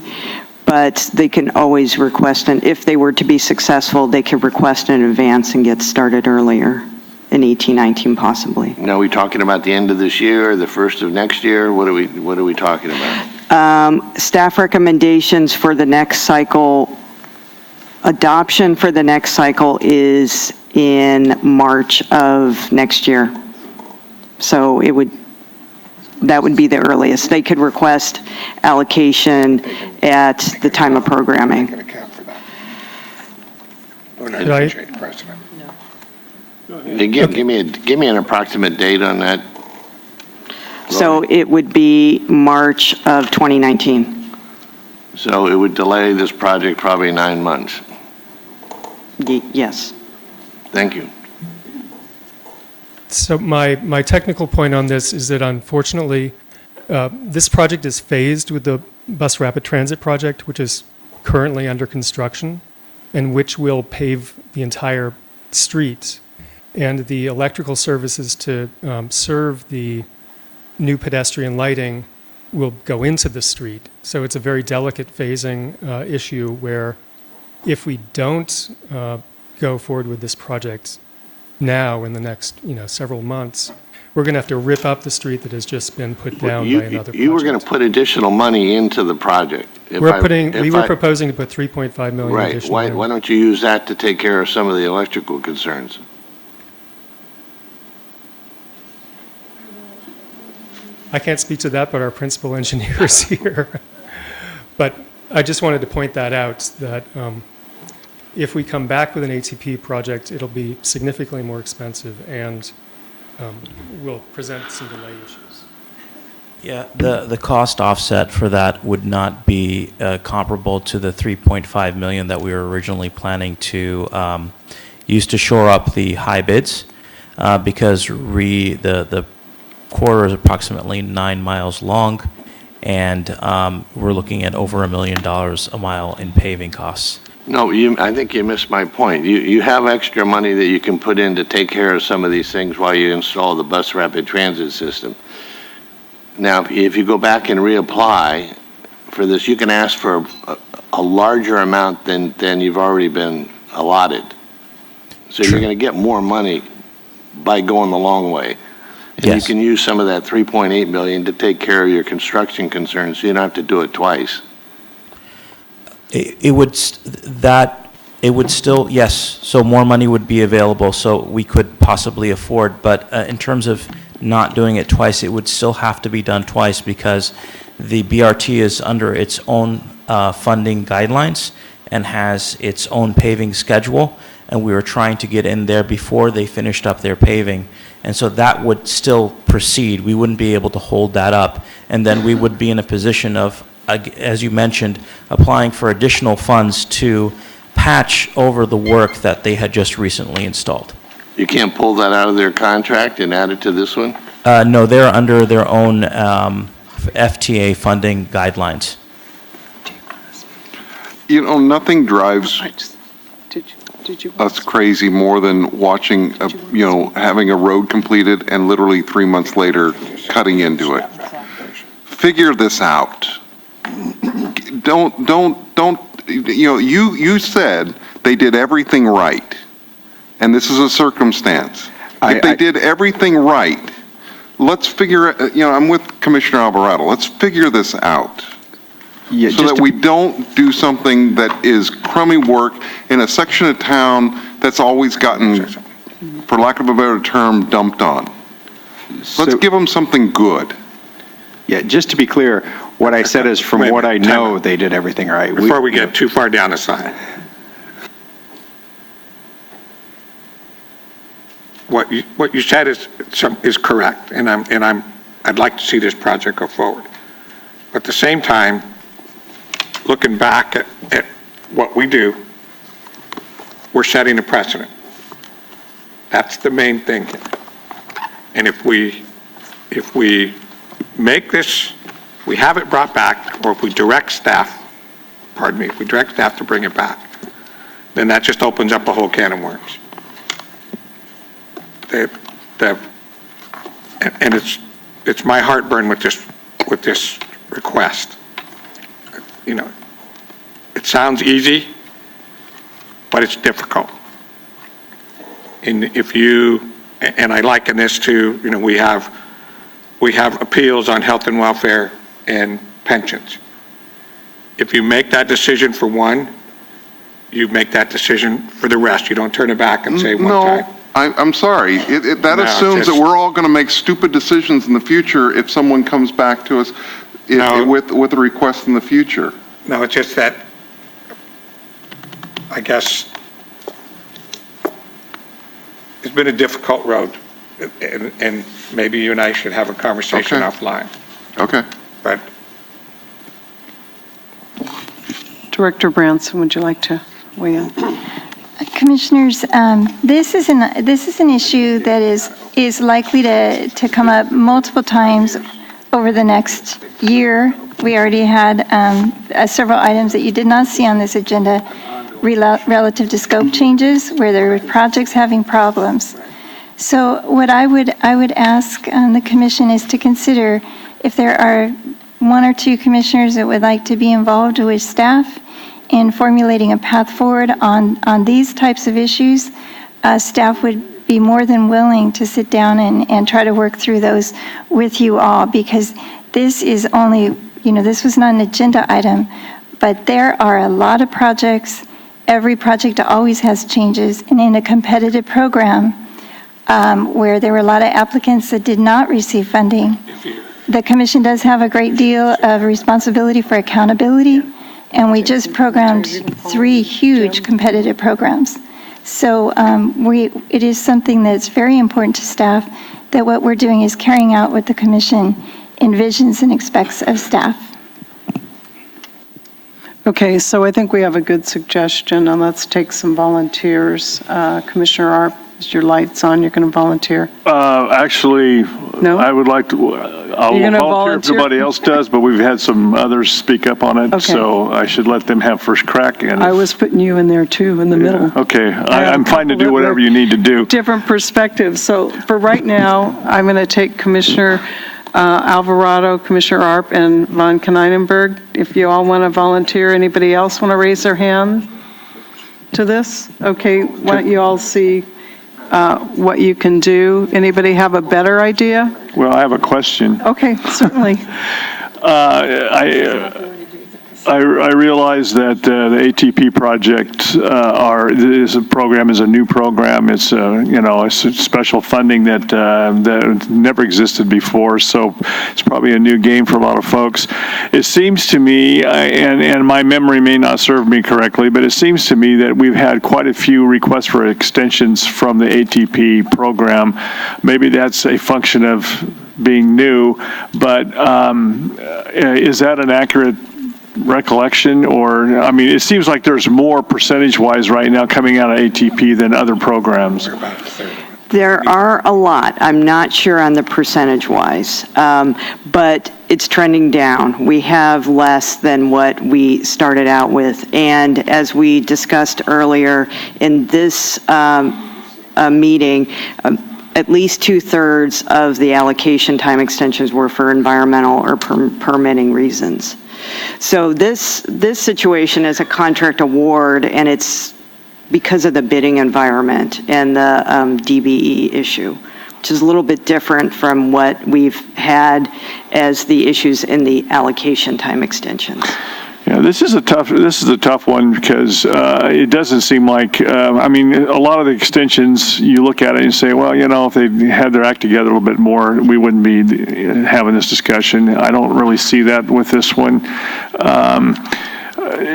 But they can always request, and if they were to be successful, they could request in advance and get started earlier, in 1819 possibly. Now, are we talking about the end of this year, the first of next year? What are we talking about? Staff recommendations for the next cycle, adoption for the next cycle is in March of next year. So that would be the earliest. They could request allocation at the time of programming. Going to count for that. We're not going to change precedent. Give me an approximate date on that. So it would be March of 2019. So it would delay this project probably 9 months. Yes. Thank you. So my technical point on this is that unfortunately, this project is phased with the bus rapid transit project, which is currently under construction, and which will pave the entire street. And the electrical services to serve the new pedestrian lighting will go into the street. So it's a very delicate phasing issue where if we don't go forward with this project now in the next several months, we're going to have to rip up the street that has just been put down by another project. You were going to put additional money into the project. We were proposing to put $3.5 million right. additional. Why don't you use that to take care of some of the electrical concerns? I can't speak to that, but our principal engineer is here. But I just wanted to point that out, that if we come back with an ATP project, it'll be significantly more expensive and will present some delay issues. Yeah, the cost offset for that would not be comparable to the 3.5 million that we were originally planning to use to shore up the high bids, because the corridor is approximately 9 miles long, and we're looking at over $1 million a mile in paving costs. No, I think you missed my point. You have extra money that you can put in to take care of some of these things while you install the bus rapid transit system. Now, if you go back and reapply for this, you can ask for a larger amount than you've already been allotted. So True. you're going to get more money by going the long way. And Yes. you can use some of that 3.8 million to take care of your construction concerns, so you don't have to do it twice. It would still, yes, so more money would be available, so we could possibly afford, but in terms of not doing it twice, it would still have to be done twice because the BRT is under its own funding guidelines and has its own paving schedule, and we were trying to get in there before they finished up their paving. And so that would still proceed. We wouldn't be able to hold that up, and then we would be in a position of, as you mentioned, applying for additional funds to patch over the work that they had just recently installed. You can't pull that out of their contract and add it to this one? No, they're under their own FTA funding guidelines. You know, nothing drives Did you? us crazy more than watching, having a road completed and literally 3 months later cutting into it. Figure this out. You said they did everything right, and this is a circumstance. If they did everything right, let's figure, I'm with Commissioner Alvarado, let's figure this out. Yeah, So that we don't do something that is crummy work in a section of town that's always gotten, for lack of a better term, dumped on. Let's give them something good. Yeah, just to be clear, what I said is from what I know, they did everything right. Before we get too far down the side. What you said is correct, and I'd like to see this project go forward. But at the same time, looking back at what we do, we're setting a precedent. That's the main thing. And if we make this, we have it brought back, or if we direct staff, if we direct staff to bring it back, then that just opens up a whole can of worms. And it's my heartburn with this request. It sounds easy, but it's difficult. And and I liken this to, we have appeals on health and welfare and pensions. If you make that decision for one, you make that decision for the rest. You don't turn it back and say one time. I'm sorry. That assumes that we're all going to make stupid decisions in the future if someone comes back to us with a request in the future. No, it's just that, I guess, it's been a difficult road, and maybe you and I should have a conversation offline. Okay. But Director Branson, would you like to weigh in? Commissioners, this is an issue that is likely to come up multiple times over the next year. We already had several items that you did not see on this agenda relative to scope changes where there were projects having problems. So what I would ask the commission is to consider if there are one or two commissioners that would like to be involved with staff in formulating a path forward on these types of issues. Staff would be more than willing to sit down and try to work through those with you all, because this is only, this was not an agenda item, but there are a lot of projects. Every project always has changes, and in a competitive program where there were a lot of applicants that did not receive funding, the commission does have a great deal of responsibility for accountability, And we just programmed 3 huge competitive programs. So it is something that's very important to staff, that what we're doing is carrying out what the commission envisions and expects of staff. Okay, so I think we have a good suggestion, and let's take some volunteers. Commissioner Arp, is your lights on? You're going to volunteer? Actually, No? I would like to, I'll You're gonna volunteer if everybody else does, but we've had some others speak up on it, Okay. so I should let them have first crack. And I was putting you in there too, in the middle. Okay, I have I'm a fine to couple do that whatever were you need to do. Different perspectives. So for right now, I'm going to take Commissioner Alvarado, Commissioner Arp, and Von Knightenberg. If you all want to volunteer, anybody else want to raise their hand to this? Okay, why don't you all see what you can do? Anybody have a better idea? Well, I have a question. Okay, certainly. I realize that the ATP project is a new program. It's it's special funding that never existed before. So it's probably a new game for a lot of folks. It seems to me, and my memory may not serve me correctly, but it seems to me that we've had quite a few requests for extensions from the ATP program. Maybe that's a function of being new, but is that an accurate recollection? Or, I mean, it seems like there's more percentage-wise right now coming out of ATP than other programs. There are a lot. I'm not sure on the percentage-wise, but it's trending down. We have less than what we started out with. And as we discussed earlier in this meeting, at least 2/3 of the allocation time extensions were for environmental or permitting reasons. So this situation is a contract award, and it's because of the bidding environment and the DBE issue, which is a little bit different from what we've had as the issues in the allocation time extensions. Yeah, this is a tough one because it doesn't seem like, I mean, a lot of the extensions, you look at it and say, well, if they had their act together a little bit more, we wouldn't be having this discussion. I don't really see that with this one.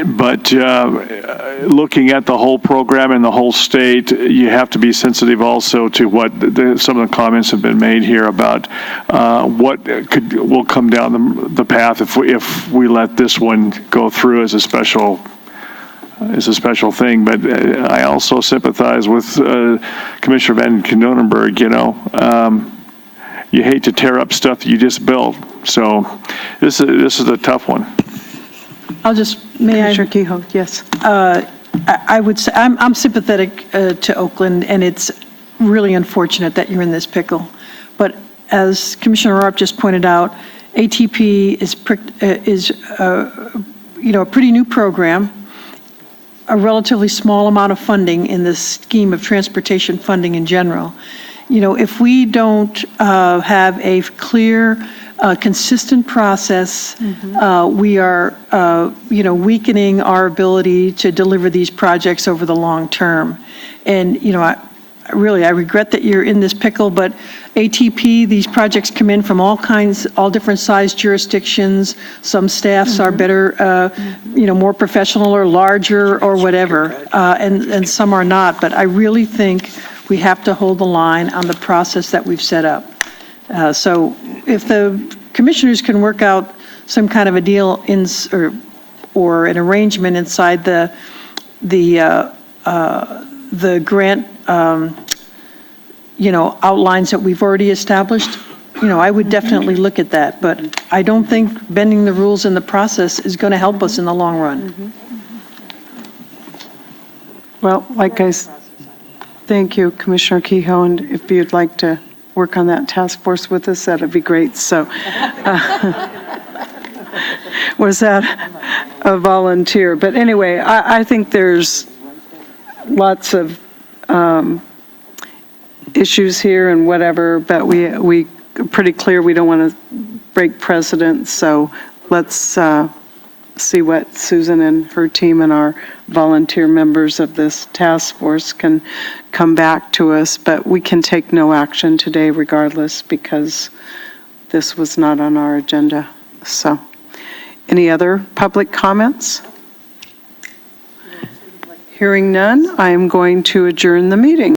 But looking at the whole program and the whole state, you have to be sensitive also to what some of the comments have been made here about what will come down the path if we let this one go through as a special thing. But I also sympathize with Commissioner Van Knightenberg. You hate to tear up stuff that you just built. So this is a tough one. Commissioner Kehoe, yes. I would say, I'm sympathetic to Oakland, and it's really unfortunate that you're in this pickle. But as Commissioner Arp just pointed out, ATP is a pretty new program, a relatively small amount of funding in the scheme of transportation funding in general. If we don't have a clear, consistent process, we are, weakening our ability to deliver these projects over the long term. And, I regret that you're in this pickle, but ATP, these projects come in from all different size jurisdictions. Some staffs are better, more professional or larger or whatever, and some are not. But I really think we have to hold the line on the process that we've set up. So if the commissioners can work out some kind of a deal or an arrangement inside the grant, outlines that we've already established, I would definitely look at that. But I don't think bending the rules in the process is going to help us in the long run. Well, thank you, Commissioner Kehoe, and if you'd like to work on that task force with us, that'd be great. So, was that a volunteer? But anyway, I think there's lots of issues here and whatever, but we pretty clear we don't want to break precedent. So let's see what Susan and her team and our volunteer members of this task force can come back to us. But we can take no action today regardless because this was not on our agenda. So any other public comments? Hearing none, I am going to adjourn the meeting.